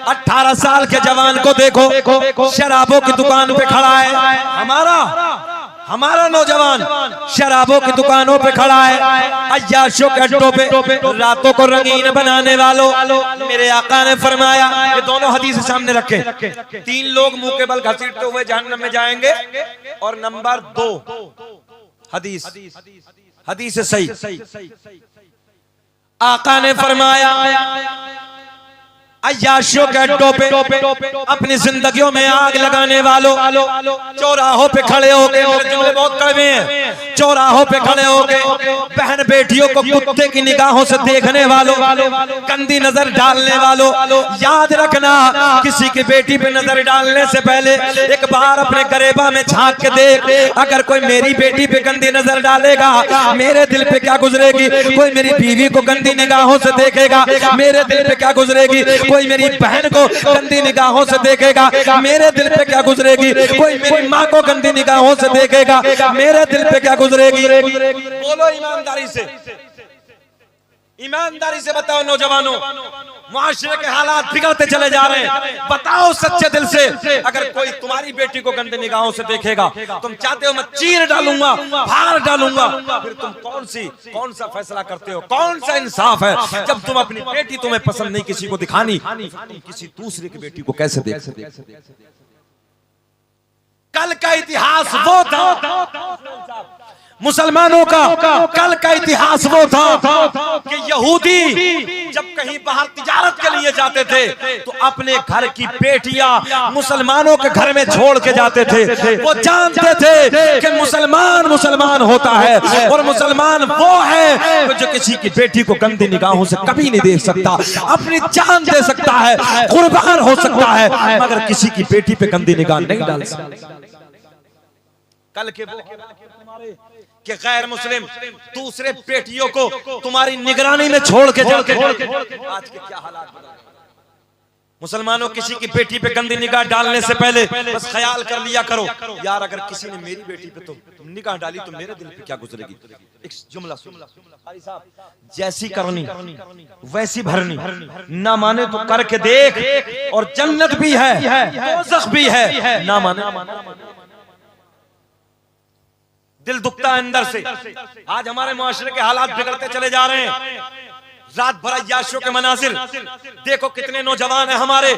18 साल के जवान को देखो शराबों की दुकान पे खड़ा है। हमारा नौजवान शराबों की दुकानों पे खड़ा है, अय्याशों के अड्डों पे, रातों को रंगीन बनाने वालों। मेरे आका ने फरमाया, ये दोनों हदीस सामने रखे, 3 लोग मुंह के बल घसीटते हुए जहन्नम में जाएंगे। और नंबर 2 हदीस सही, आका ने फरमाया, अय्याशों के अड्डों पे अपनी जिंदगियों में आग लगाने वालों, चौराहों पे खड़े हो गए, मेरे जुमले बहुत कड़वे हैं, चौराहों पे खड़े हो गए, बहन बेटियों को कुत्ते की निगाहों से देखने वालों, गंदी नजर डालने वालों। याद रखना, किसी की बेटी पे नजर डालने से पहले एक बार अपने गरेबा में झांक के देख, अगर कोई मेरी बेटी पे गंदी नजर डालेगा, मेरे दिल पे क्या गुजरेगी? कोई मेरी बीवी को गंदी निगाहों से देखेगा, मेरे दिल पे क्या गुजरेगी? कोई मेरी बहन को गंदी निगाहों से देखेगा, मेरे दिल पे क्या गुजरेगी? कोई मेरी माँ को गंदी निगाहों से देखेगा, मेरे दिल पे क्या गुजरेगी? बोलो ईमानदारी से, ईमानदारी से बताओ नौजवानों। मुआशरे के हालात बिगड़ते चले जा रहे हैं। बताओ सच्चे दिल से, अगर कोई तुम्हारी बेटी को गंदे निगाहों से देखेगा, तुम चाहते हो मैं चीर डालूंगा, फाड़ डालूंगा, फिर तुम कौन सा फैसला करते हो? कौन सा इंसाफ है? जब तुम अपनी बेटी तुम्हें पसंद नहीं किसी को दिखानी, तुम किसी दूसरे की बेटी को कैसे देख सकते? कल का इतिहास वो था मुसलमानों का, कल का इतिहास वो था कि यहूदी जब कहीं बाहर तिजारत के लिए जाते थे तो अपने घर की बेटियां मुसलमानों के घर में छोड़ के जाते थे। वो जानते थे कि मुसलमान होता है और मुसलमान वो है जो किसी की बेटी को गंदी निगाहों से कभी नहीं देख सकता, अपनी जान दे सकता है, कुर्बान हो सकता है, मगर किसी की बेटी पे गंदी निगाह नहीं डाल सकता। कल के वो तुम्हारे कि गैर मुस्लिम दूसरे बेटियों को तुम्हारी निगरानी में छोड़ के जाते हैं। आज के क्या हालात बदल गए। मुसलमानों किसी की बेटी पे गंदी निगाह डालने से पहले बस ख्याल कर लिया करो, यार अगर किसी ने मेरी बेटी पे तो निगाह डाली तो मेरे दिल पे क्या गुजरेगी। एक जुमला सुन, जैसी करनी वैसी भरनी, ना माने तो करके देख, और जन्नत भी है दोज़ख भी है, ना माने दिल दुखता है अंदर से। आज हमारे मुआशरे के हालात बिगड़ते चले जा रहे हैं। रात भर अय्याशों के मनाजिर देखो, कितने नौजवान हैं हमारे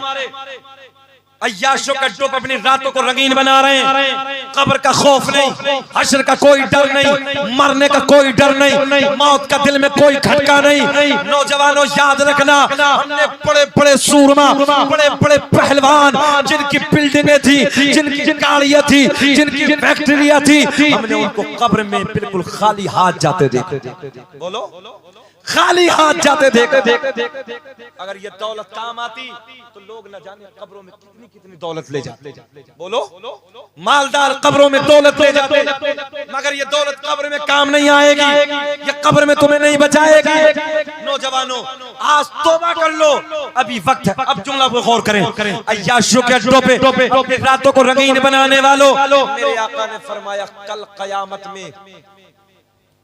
अय्याशों के अड्डों पर अपनी रातों को रंगीन बना रहे हैं। कब्र का खौफ नहीं, हश्र का कोई डर नहीं, मरने का कोई डर नहीं, मौत का दिल में कोई खटका नहीं। नौजवानों याद रखना, हमने बड़े बड़े सूरमा, बड़े बड़े पहलवान, जिनकी बिल्डिंगें थी, जिनकी गाड़ियां थी, जिनकी फैक्ट्रियां थी, हमने उनको कब्र में बिल्कुल खाली हाथ जाते देखे। बोलो, खाली हाथ जाते देखे। अगर ये दौलत काम आती तो लोग न जाने कब्रों में कितनी कितनी दौलत ले जाते। बोलो, मालदार कब्रों में दौलत ले जाते, मगर ये दौलत कब्र में काम नहीं आएगी, ये कब्र में तुम्हें नहीं बचाएगी। नौजवानों आज तौबा कर लो, अभी वक्त है। अब जुमला पर गौर करें, अय्याशों के अड्डों पे अपनी रातों को रंगीन बनाने वालों, मेरे आका ने फरमाया कल कयामत में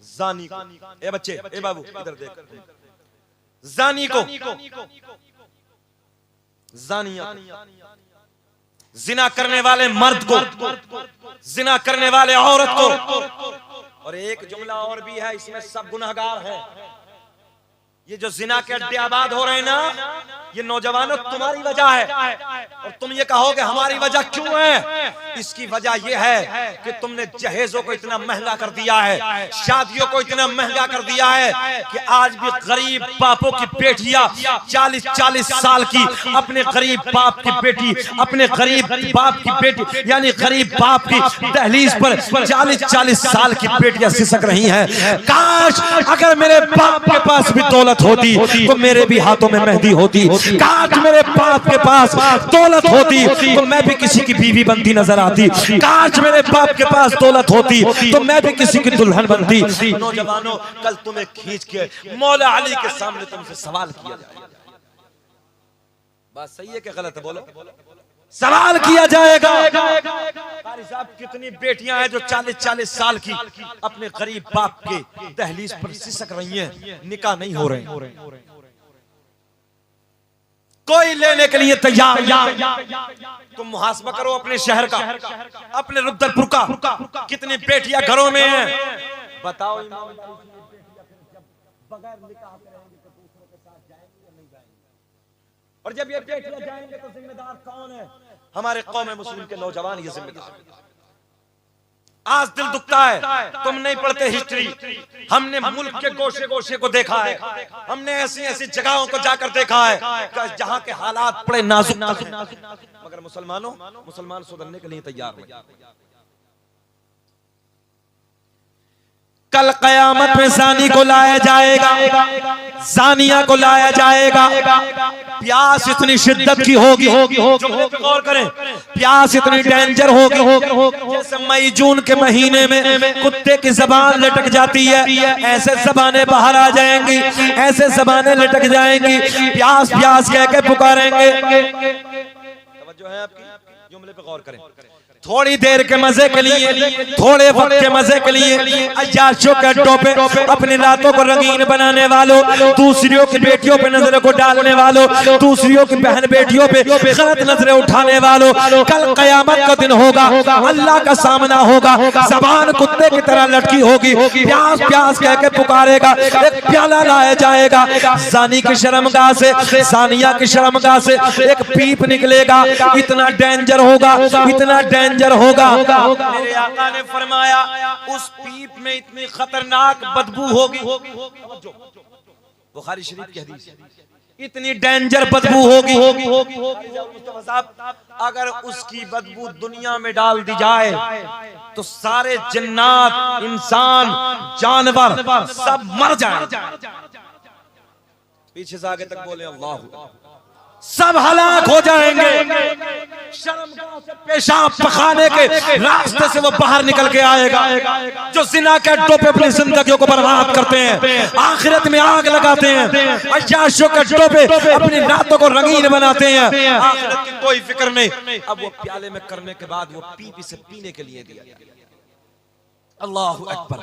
जानी को, ए बच्चे, ए बाबू इधर देख, जानी को, जानिया, जिना करने वाले मर्द को, जिना करने वाले औरत को। और एक जुमला और भी है, इसमें सब गुनहगार हैं। ये जो जिना के अड्डे आबाद हो रहे हैं ना, ये नौजवानों तुम्हारी वजह है। और तुम ये कहोगे हमारी वजह क्यों है? इसकी वजह ये है कि तुमने जहेजों को इतना महंगा कर दिया है, शादियों को इतना महंगा कर दिया है कि आज भी गरीब बापों की बेटियां 40-40 साल की, अपने गरीब बाप की बेटी, अपने गरीब बाप की बेटी यानी गरीब बाप की दहलीज पर 40-40 साल की बेटियां सिसक रही हैं। काश अगर मेरे बाप के पास भी दौलत होती तो मेरे भी हाथों में मेहंदी होती। काश मेरे बाप के पास दौलत होती तो मैं भी किसी की बीवी बनती नजर आती। काश मेरे बाप के पास दौलत होती तो मैं भी किसी की दुल्हन बनती। नौजवानों, कल तुम्हें खींच के मौला अली के सामने तुमसे सवाल किया जाएगा। बात सही है कि गलत है? बोलो, सवाल किया जाएगा। कारी साहब, कितनी बेटियां हैं जो 40-40 साल की अपने गरीब बाप के दहलीज पर सिसक रही हैं, निकाह नहीं हो रहे, कोई लेने के लिए तैयार। तुम मुहासबा करो अपने शहर का, अपने रुद्रपुर का, कितनी बेटियां घरों में हैं। बताओ, बगैर निकाह करेंगे तो दूसरों के साथ जाएंगे या नहीं जाएंगे? और जब ये बेटियां जाएंगे तो जिम्मेदार कौन है? हमारे कौम मुस्लिम के नौजवान ये जिम्मेदार। आज दिल दुखता है, तुम नहीं पढ़ते हिस्ट्री। हमने मुल्क के गोशे गोशे को देखा है, हमने ऐसी ऐसी जगहों को जाकर देखा है जहां के हालात बड़े नाजुक, मगर मुसलमान सुधरने के लिए तैयार नहीं। कल कयामत में जानी को लाया जाएगा, जानिया को लाया जाएगा। प्यास इतनी शिद्दत की होगी, गौर करें, प्यास इतनी डेंजर होगी जैसे मई जून के महीने में कुत्ते की जबान लटक जाती है, ऐसे जबानें बाहर आ जाएंगी, ऐसे जबानें लटक जाएंगी, प्यास प्यास कह के पुकारेंगे। तवज्जो है आपकी? जुमले पे गौर करें। थोड़ी देर के मजे के लिए, थोड़े वक्त के मजे के लिए अय्याशों के अड्डों पे अपनी रातों को रंगीन बनाने वालों, दूसरियों की बेटियों पे नजरों को डालने वालों, दूसरियों की बहन बेटियों पे गलत नजरें उठाने वालों, कल कयामत का दिन होगा, अल्लाह का सामना होगा, ज़बान कुत्ते की तरह लटकी होगी, प्यास प्यास कह के पुकारेगा, एक प्याला लाया जाएगा, ज़ानी की शर्मगाह से, ज़ानिया की शर्मगाह से एक पीप निकलेगा, इतना डेंजर होगा, इतना डेंजर होगा। मेरे आका ने फरमाया उस पीप में इतनी खतरनाक बदबू होगी, बुखारी शरीफ की हदीस, इतनी डेंजर बदबू होगी, मुस्तफा साहब अगर उसकी बदबू दुनिया में डाल दी जाए तो सारे जिन्नात, इंसान, जानवर सब मर जाए। पीछे से आगे तक बोले अल्लाह, सब हलाक हो जाएंगे। शर्मगाह से पेशाब पखाने के रास्ते से वो बाहर निकल के आएगा। जो जिना के अड्डों पे अपनी जिंदगियों को बर्बाद करते हैं, आखिरत में आग लगाते हैं, अय्याशों के अड्डों पे अपनी रातों को रंगीन बनाते हैं, आखिरत की कोई फिक्र नहीं। अब वो प्याले में करने के बाद वो पीपी से पीने के लिए दिया जाएगा। अल्लाह अकबर।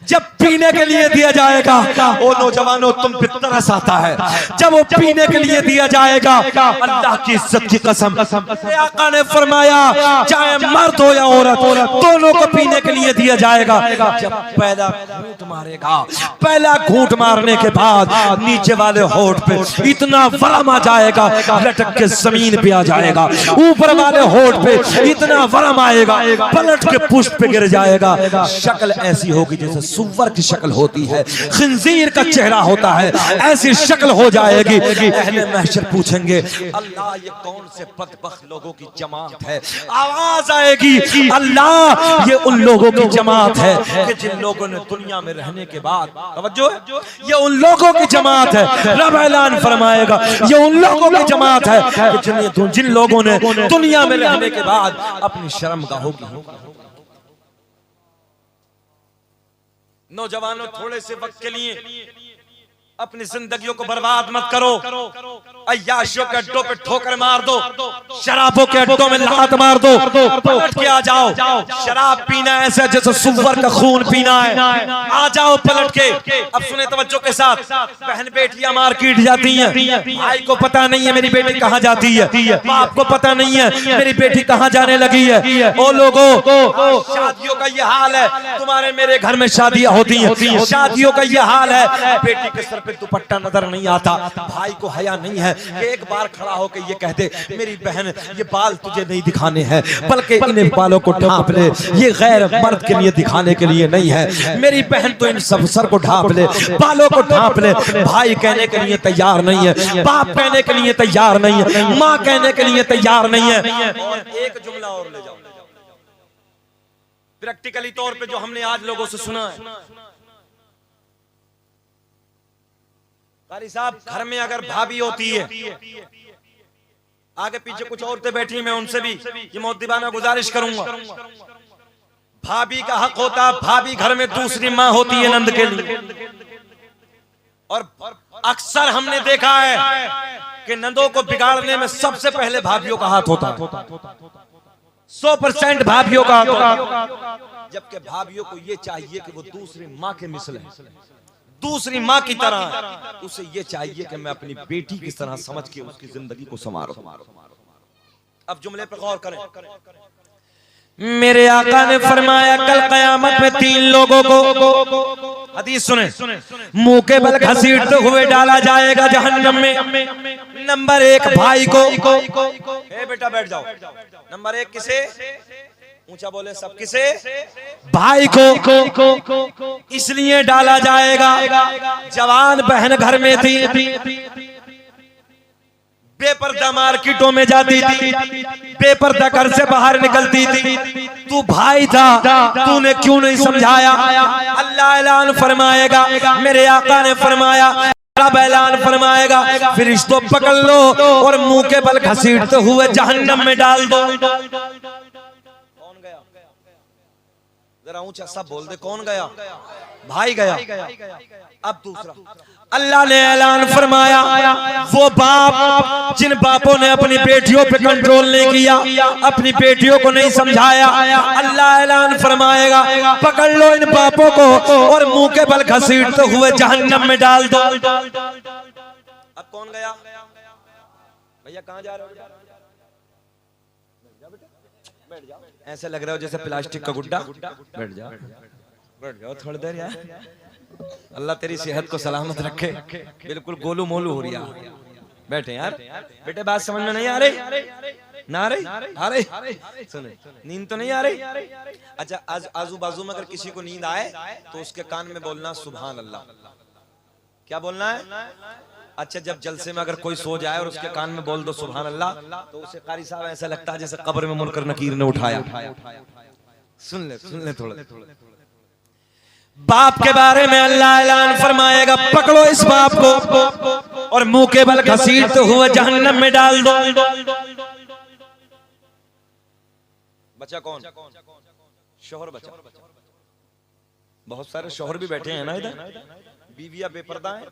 जब पीने के लिए दिया जाएगा, ओ नौजवानों तुम पे तरस आता है, जब वो पीने के लिए दिया जाएगा, अल्लाह की इज्जत की कसम, आका ने फरमाया चाहे मर्द हो या औरत, दोनों को पीने के लिए दिया जाएगा। जब पहला घूंट मारेगा, पहला घूंट मारने के बाद नीचे वाले होठ पे इतना वरम आ जाएगा, लटक के जमीन पे आ जाएगा, ऊपर वाले होठ पे इतना वरम आएगा, पलट के पुष्प पे गिर जाएगा। शक्ल ऐसी होगी जैसे सुअर की शक्ल होती है, खिंजीर का चेहरा होता है, ऐसी शक्ल हो जाएगी। अहले महशर पूछेंगे अल्लाह ये कौन से बदबख्त लोगों की जमात है? आवाज आएगी अल्लाह ये उन लोगों की जमात है कि जिन लोगों ने दुनिया में रहने के बाद, तवज्जो, ये उन लोगों की जमात है। रब ऐलान फरमाएगा ये उन लोगों की जमात है कि जिन लोगों ने दुनिया में रहने के बाद अपनी शर्मगाहों की। नौजवानों थोड़े से वक्त के लिए अपनी जिंदगियों को बर्बाद मत करो। अय्याशों के अड्डों पे ठोकर मार दो, शराबों के अड्डों में लात मार दो, पलट के आ जाओ। शराब पीना ऐसा जैसे सुअर का खून पीना है, आ जाओ पलट के। अब सुने तवज्जो के साथ, बहन बेटियां मार्केट जाती हैं, भाई को पता नहीं है मेरी बेटी कहाँ जाती है, बाप को पता नहीं है मेरी बेटी कहाँ जाने लगी है। ओ लोगों, शादियों का ये हाल है, तुम्हारे मेरे घर में शादियां होती हैं, शादियों का ये हाल है, बेटी के सर पे दुपट्टा नजर नहीं आता, भाई को हया नहीं है कि एक बार खड़ा होकर ये कहते मेरी बहन ये बाल तुझे नहीं दिखाने हैं, बल्कि इन बालों को ढांप ले, ये गैर मर्द के लिए दिखाने के लिए नहीं है। मेरी बहन तो इन सब सर को ढांप ले, बालों को ढांप ले। भाई कहने के लिए तैयार नहीं है, बाप कहने के लिए तैयार नहीं है, माँ कहने के लिए तैयार नहीं है। और एक जुमला और ले जाओ, प्रैक्टिकली तौर पे जो हमने आज लोगों से सुना है। कारी साहब घर में अगर भाभी होती है, आगे पीछे कुछ औरतें बैठी, मैं उनसे भी ये मुअद्दिबाना गुजारिश करूंगा, भाभी का हक होता, भाभी घर में दूसरी माँ होती है नंद के लिए। और अक्सर हमने देखा है कि नंदों को बिगाड़ने में सबसे पहले भाभीयों का हाथ होता है, 100% भाभीयों का हाथ होता है। जबकि भाभीयों को ये चाहिए कि वो दूसरी माँ के मिसल है, दूसरी माँ की तरह। उसे ये चाहिए कि मैं अपनी बेटी की तरह समझ के उसकी जिंदगी को संवारूं। अब जुमले पे गौर करें। मेरे आका ने फरमाया कल कयामत में 3 लोगों को, हदीस सुने, मुंह के बल घसीटते हुए डाला जाएगा जहन्नम में। नंबर 1 भाई को, ए बेटा बैठ जाओ। नंबर 1 किसे? ऊंचा बोले सब, किसे? भाई को इसलिए डाला जाएगा, जवान बहन घर में थी, बेपर्दा मार्केटों में जाती थी, बेपर्दा घर से बाहर निकलती थी, तू भाई था, तूने क्यों नहीं समझाया? अल्लाह ऐलान फरमाएगा, मेरे आका ने फरमाया, रब ऐलान फरमाएगा फिर इसको पकड़ लो और मुंह के बल घसीटते हुए जहन्नम में डाल दो। जरा ऊंचा सब बोल दे, कौन गया? भाई गया। अब दूसरा, अल्लाह ने ऐलान फरमाया, वो बाप जिन बापों ने अपनी बेटियों पे कंट्रोल नहीं किया, अपनी बेटियों को नहीं समझाया, अल्लाह ऐलान फरमाएगा, पकड़ लो इन बापों को और मुंह के बल घसीटते हुए जहन्नम में डाल दो। अब कौन गया? भैया कहाँ जा रहे हो? बैठ जाओ, ऐसे लग रहा हो जैसे प्लास्टिक का गुड्डा। बैठ जाओ, बैठ जाओ थोड़ी देर यार। अल्लाह तेरी सेहत को सलामत रखे। बिल्कुल गोलू मोलू हो रही है। बैठे यार, बेटे बात समझ में नहीं आ रही? ना आ रही? आ रही? सुने, नींद तो नहीं आ रही? अच्छा, आजू बाजू में अगर किसी को नींद आए तो उसके कान में बोलना सुभान अल्लाह। क्या बोलना है? अच्छा, जब जलसे में अगर कोई सो जाए और उसके कान में बोल दो सुभान अल्लाह, तो उसे कारी साहब ऐसा लगता है जैसे कब्र में मुनकर नकीर ने उठाया। सुन ले थोड़ा। बाप के बारे में अल्लाह ऐलान फरमाएगा, पकड़ो इस बाप को और मुंह के बल घसीटते हुए जहन्नम में डाल दो। बचा कौन? शोहर बचा। बहुत सारे शोहर भी बैठे हैं ना इधर, बीवियां बेपर्दा हैं,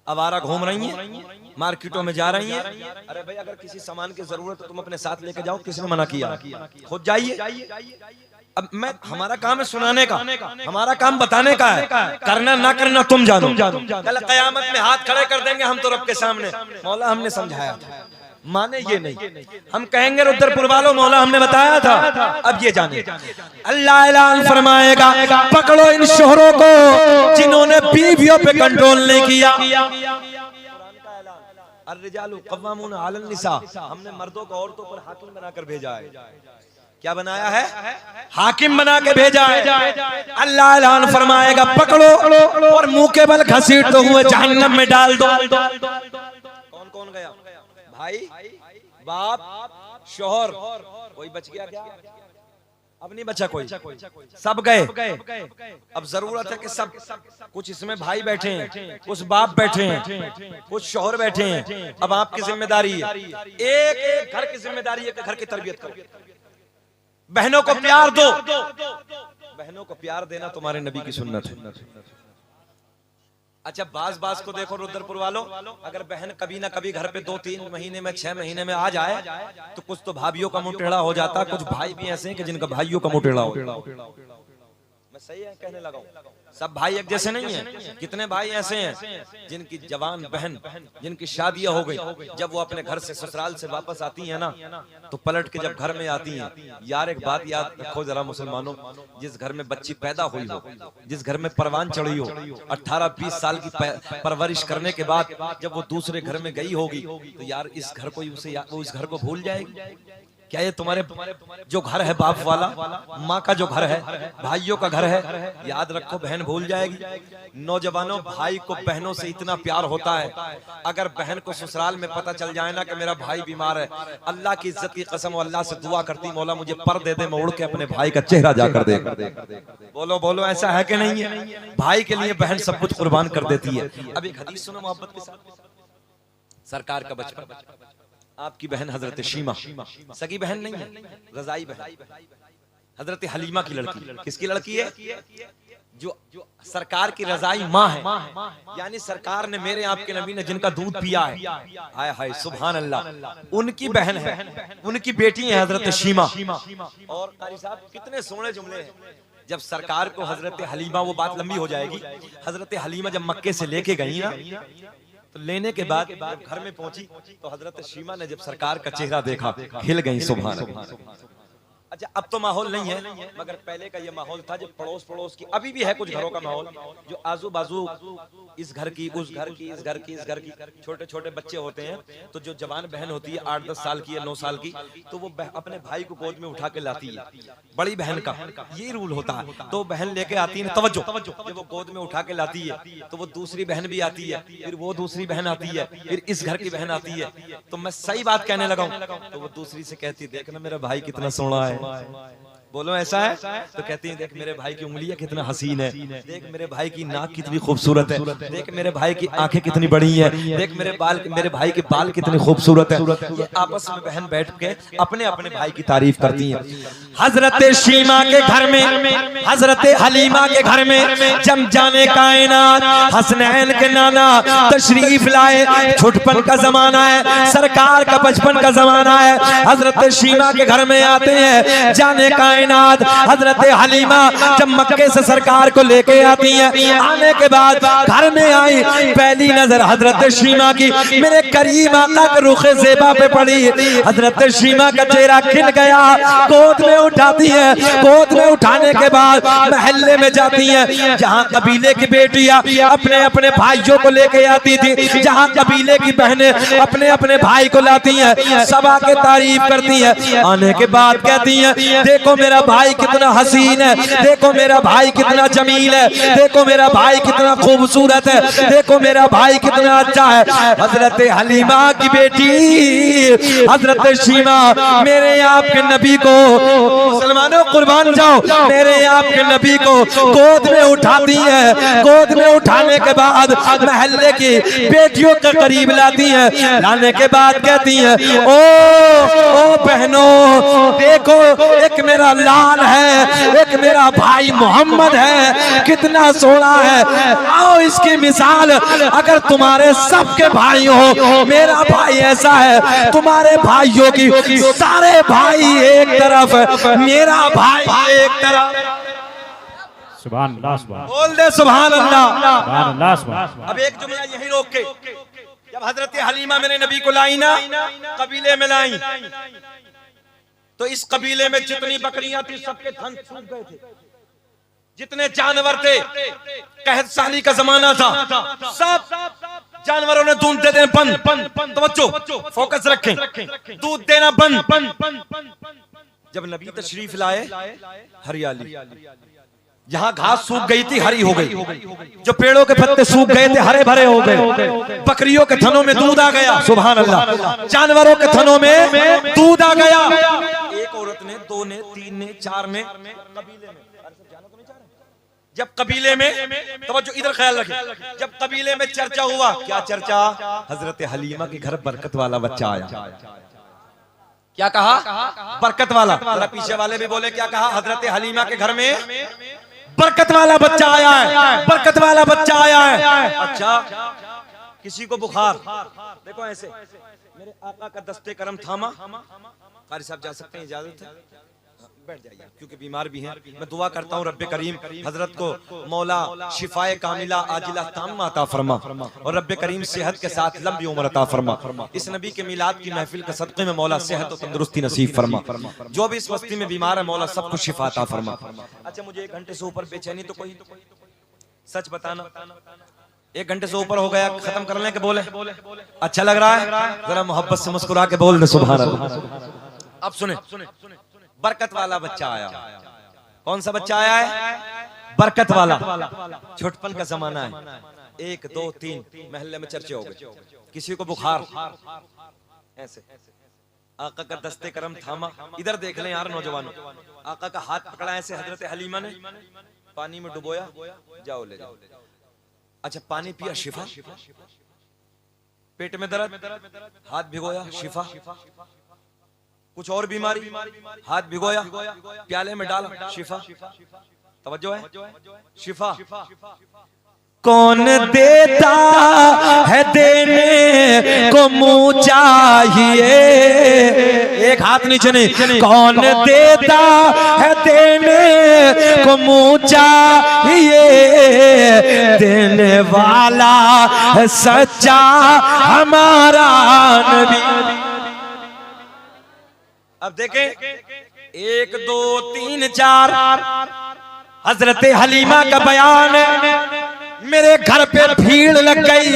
आवारा घूम रही हैं, मार्केटों में जा रही हैं। अरे भाई, अगर किसी सामान की जरूरत है तुम अपने साथ लेके जाओ, किसने मना किया? खुद जाइए। अब हमारा काम है सुनाने का, हमारा काम बताने का है, करना ना करना तुम जानो। कल कयामत में हाथ खड़े कर देंगे हम तो रब के सामने, मौला हमने समझाया था, माने ये नहीं। हम कहेंगे रुद्रपुर वालों, मौला हमने बताया था। अब ये जाने, अल्लाह ऐलान फरमाएगा, पकड़ो इन शोहरों को जिन्होंने बीवियों पे कंट्रोल नहीं किया। अर्रिजालु कव्वामून अलल निसा, हमने मर्दों को औरतों पर हाकिम बनाकर भेजा है। क्या बनाया है? हाकिम बना के भेजा है। अल्लाह ऐलान फरमाएगा, पकड़ो और मुंह के बल घसीटते हुए जहन्नम में डाल दो। कौन कौन गया? भाई, बाप, शोहर, कोई बच गया क्या? अब नहीं बचा कोई, सब गए। अब जरूरत है कि सब, कुछ इसमें भाई बैठे हैं, कुछ बाप बैठे हैं, कुछ शोहर बैठे हैं। अब आपकी जिम्मेदारी है, एक घर की जिम्मेदारी है कि घर की तरबियत करो, बहनों को प्यार दो। बहनों को प्यार देना तुम्हारे नबी की सुन्नत है। अच्छा, बाज को देखो रुद्रपुर वालों, अगर बहन कभी ना कभी घर पे 2-3 महीने में 6 महीने में आ जाए तो कुछ तो भाइयों का मुंह टेढ़ा हो जाता। कुछ भाई भी ऐसे हैं कि जिनका भाइयों का मुंह टेढ़ा हो। मैं सही है कहने लगा हूं? सब भाई एक जैसे नहीं है। कितने भाई ऐसे हैं जिनकी जवान बहन, जिनकी शादियां हो गई, जब वो अपने घर से ससुराल से वापस आती है ना, तो पलट के जब घर में आती हैं, यार एक बात याद रखो जरा मुसलमानों, जिस घर में बच्ची पैदा हुई हो, जिस घर में परवान चढ़ी हो, 18-20 साल की परवरिश करने के बाद जब वो दूसरे घर में गई होगी, तो यार इस घर को वो इस घर को भूल जाएगी क्या? ये तुम्हारे जो घर है बाप वाला, माँ का जो घर है, भाइयों का घर है, याद रखो बहन भूल जाएगी। नौजवानों, भाई को बहनों से इतना प्यार होता है, अगर बहन को ससुराल में पता चल जाए ना कि मेरा भाई बीमार है, अल्लाह की इज्जत की कसम अल्लाह से दुआ करती, मौला मुझे पर दे दे, मैं उड़ के अपने भाई का चेहरा जाकर देख। बोलो ऐसा है कि नहीं है? भाई के लिए बहन सब कुछ कुर्बान कर देती है। अब एक हदीस सुनो मोहब्बत के साथ। सरकार का बचपन, आपकी बहन हजरत शीमा, सगी बहन नहीं है, रजाई बहन, हजरत हलीमा की लड़की। किसकी लड़की है? जो सरकार की रजाई माँ है, यानी सरकार ने, मेरे आपके नबी ने जिनका दूध पिया है, हाय हाय सुभान अल्लाह, उनकी बहन है, उनकी बेटी है हजरत शीमा। और कारी साहब कितने सोने जुमले हैं। जब सरकार को हजरत हलीमा, वो बात लंबी हो जाएगी, हजरत हलीमा जब मक्के से लेके गई ना, तो लेने के बाद जब घर में पहुंची तो हजरत शीमा ने जब सरकार का चेहरा देखा, खिल गई सुभान अल्लाह। अच्छा, अब तो माहौल नहीं है, मगर पहले का ये माहौल था, जो पड़ोस की, अभी भी है कुछ घरों का माहौल, जो आजू बाजू इस घर की, उस घर की, इस घर की, इस घर की, छोटे छोटे बच्चे होते हैं, तो जो जवान बहन होती है 8-10 साल की या 9 साल की, तो वो अपने भाई को गोद में उठा के लाती है। बड़ी बहन का ये रूल होता है, तो बहन लेके आती है, तवज्जो, जब वो गोद में उठा के लाती है तो वो दूसरी बहन भी आती है, फिर वो दूसरी बहन आती है, फिर इस घर की बहन आती है। तो मैं सही बात कहने लगा हूं, तो वो दूसरी से कहती, देखना मेरा भाई कितना सोना है,
बोलो ऐसा है? तो कहती है देख मेरे भाई की उंगलियां कितना हसीन है, देख मेरे भाई की नाक कितनी खूबसूरत है, देख मेरे भाई की आंखें कितनी बड़ी हैं, देख मेरे भाई के बाल कितने खूबसूरत है। ये आपस में बहन बैठ के अपने अपने भाई की तारीफ करती हैं। हजरत शीमा के घर में, हजरत हलीमा के घर में जम जाने कायनात हसनैन के नाना तशरीफ लाए। छुटपन का जमाना है, सरकार का बचपन का जमाना है। हजरत शीमा के घर में आते हैं जाने कायनात। हजरत हलीमा जब मक्के से सरकार को लेके आती हैं, आने के बाद घर में आई, पहली नजर हजरत शीमा की मेरे करीम आका के रुखे ज़ेबा पे पड़ी। हजरत शीमा का चेहरा खिल गया, गोद में उठाती है। गोद में उठाने के बाद महल्ले में जाती है, जहाँ कबीले की बेटियां अपने अपने भाइयों को लेके आती थी, जहाँ कबीले की बहनें अपने अपने भाई को लाती हैं, सब आके तारीफ करती हैं। आने के बाद कहती हैं देखो मेरा भाई कितना हसीन है, देखो मेरा भाई कितना जमील है, देखो मेरा भाई कितना खूबसूरत है, देखो मेरा भाई कितना अच्छा है। हजरत हलीमा की बेटी हजरत शीमा मेरे आपके नबी को, मुसलमानों कुर्बान जाओ, मेरे आपके नबी को गोद में उठाती है। गोद में उठाने के बाद महल्ले की बेटियों के करीब लाती है। लाने के बाद कहती है ओ बहनों देखो, एक मेरा लाल है, एक मेरा भाई मोहम्मद है, कितना सोना है। आओ इसकी मिसाल अगर तुम्हारे सबके भाई हो, मेरा भाई ऐसा है, तुम्हारे भाइयों की सारे भाई एक तरफ, मेरा भाई एक तरफ।
सुभान अल्लाह, सुभान
बोल दे सुभान अल्लाह।
अल्लाह, सुभान।
अब एक जुमला यही रोक के, जब हजरत हलीमा मेरे नबी को लाई ना, कबीले में लाई, तो इस कबीले में जितनी बकरियां थी सबके थन सूख गए थे, जितने जानवर थे, कहत साली का जमाना था, सब जानवरों ने दूध दे देना बंद। तवज्जो, फोकस रखें, दूध देना बंद। जब नबी तशरीफ लाए, हरियाली, जहां घास सूख गई थी हरी हो गई, जो पेड़ों के पत्ते सूख गए थे हरे भरे हो गए, बकरियों के थनों में दूध आ गया, सुभान अल्लाह, जानवरों के थनों में दूध आ गया। एक औरत ने, दो ने, तीन ने, चार ने, कबीले में, जब कबीले में, तवज्जो इधर ख्याल रखें, जब कबीले में चर्चा हुआ, क्या चर्चा? हजरत हलीमा के घर बरकत वाला बच्चा आया। क्या कहा? बरकत वाला। जरा पीछे वाले भी बोले क्या कहा? हजरत हलीमा के घर में बरकत वाला बच्चा आया है, बरकत वाला बच्चा आया है। अच्छा, किसी को बुखार, देखो ऐसे मेरे आका का दस्ते करम थामा, कारी साहब जा सकते हैं, इजाजत है, बैठ जाइए क्योंकि बीमार भी हैं। मैं दुआ करता हूँ रब्बे करीम हजरत को मौला शिफाए कामिला आजिला ताम्मा अता फरमा, और रब्बे करीम सेहत के साथ लंबी उम्र अता फरमा। इस नबी के मिलाद की महफिल के सदक़े में मौला सेहत और तंदुरुस्ती नसीब फरमा। जो भी इस वस्ती में बीमार है मौला सबको शिफा अता फरमा। अच्छा, मुझे 1 घंटे से ऊपर बेचैनी तो कोई, सच बताना, 1 घंटे से ऊपर हो गया, खत्म कर लें के बोले? अच्छा लग रहा है? जरा मोहब्बत से मुस्कुरा के बोल दे सुभान अल्लाह। अब सुने, बरकत वाला बच्चा आया। कौन सा बच्चा आया है? बरकत वाला। छुटपन का जमाना है, 1 2 3 महल्ले में चर्चे हो गए, किसी को बुखार, ऐसे आका का दस्ते करम थामा। इधर देख लें यार नौजवानों, आका का हाथ पकड़ा ऐसे हजरत हलीमा ने, पानी में डुबोया, जाओ ले जाओ। अच्छा, पानी पिया, शिफा। पेट में दर्द, हाथ भिगोया, शिफा। कुछ और बीमारी, हाथ भिगोया, प्याले में डाला, शिफा। तवज्जो है, शिफा। कौन देता है देने को मुँह चाहिए, एक हाथ नीचे नहीं, कौन देता है देने को मुँह चाहिए, देने वाला है सच्चा हमारा नबी। अब देखें, 1 2 3 4 हजरत हलीमा का बयान है। मेरे घर पे भीड़ लग गई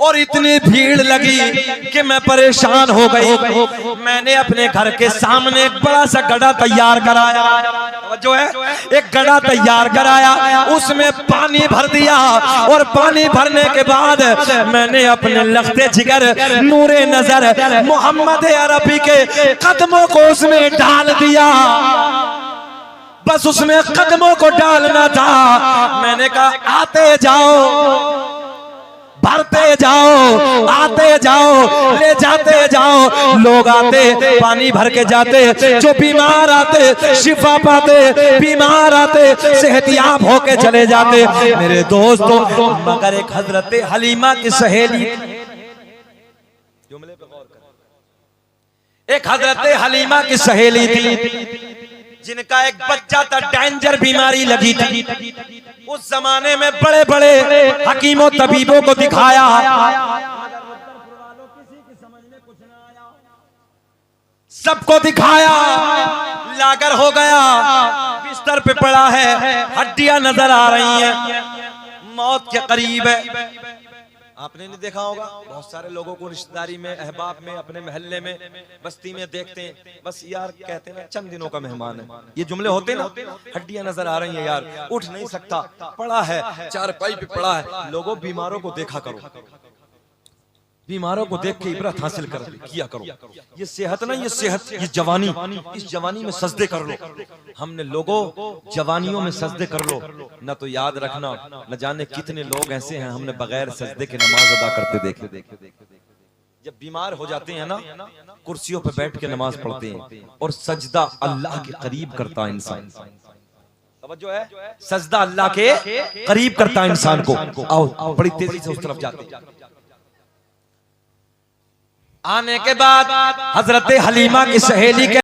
और इतनी भीड़ लगी कि मैं परेशान हो गई। मैंने अपने घर के सामने एक बड़ा सा गड्ढा तैयार कराया, जो है एक गड्ढा तैयार कराया, उसमें पानी भर दिया और पानी भरने के बाद मैंने अपने लख्ते जिगर नूरे नजर मोहम्मद अरबी के कदमों को उसमें डाल दिया।
बस उसमें कदमों को डालना था। मैंने कहा आते जाओ, भरते जाओ, आते जाओ, ले जाते जाओ। लोग आते पानी भर के जाते, जो बीमार आते शिफा पाते, बीमार आते सेहतियाब होके चले जाते। मेरे दोस्तों, मगर एक हजरत हलीमा की सहेली, एक हजरत हलीमा की सहेली थी जिनका एक बच्चा था, डेंजर बीमारी लगी थी। उस जमाने में बड़े बड़े हकीमों तबीबों को दिखाया, सबको दिखाया, लागर हो गया, बिस्तर पे पड़ा है, हड्डियां नजर आ रही हैं, मौत के करीब है। आपने नहीं देखा होगा, बहुत सारे लोगों को रिश्तेदारी में, अहबाब में, अपने मोहल्ले में, बस्ती में देखते हैं, बस यार कहते हैं चंद दिनों का मेहमान है, ये जुमले होते ना, हड्डियां नजर आ रही हैं यार, उठ नहीं सकता, पड़ा है चारपाई पे पड़ा है। लोगों, बीमारों को देखा करो, बीमारों को देख के इबरत हासिल किया करो। ये सेहत ना, ये सेहत, ये जवानी, इस जवानी में सजदे कर लो। हमने लोगों जवानियों में सजदे कर लो ना, तो याद रखना न जाने कितने लोग ऐसे हैं हमने बगैर सजदे के नमाज अदा करते देखे। जब बीमार हो जाते हैं ना, कुर्सियों पे बैठ के नमाज पढ़ते हैं, और सजदा अल्लाह के करीब करता है इंसान। तवज्जो है, सजदा अल्लाह के करीब करता है इंसान को। आओ बड़ी तेजी से उस तरफ जाते हैं। आने के बाद हजरत हलीमा की सहेली के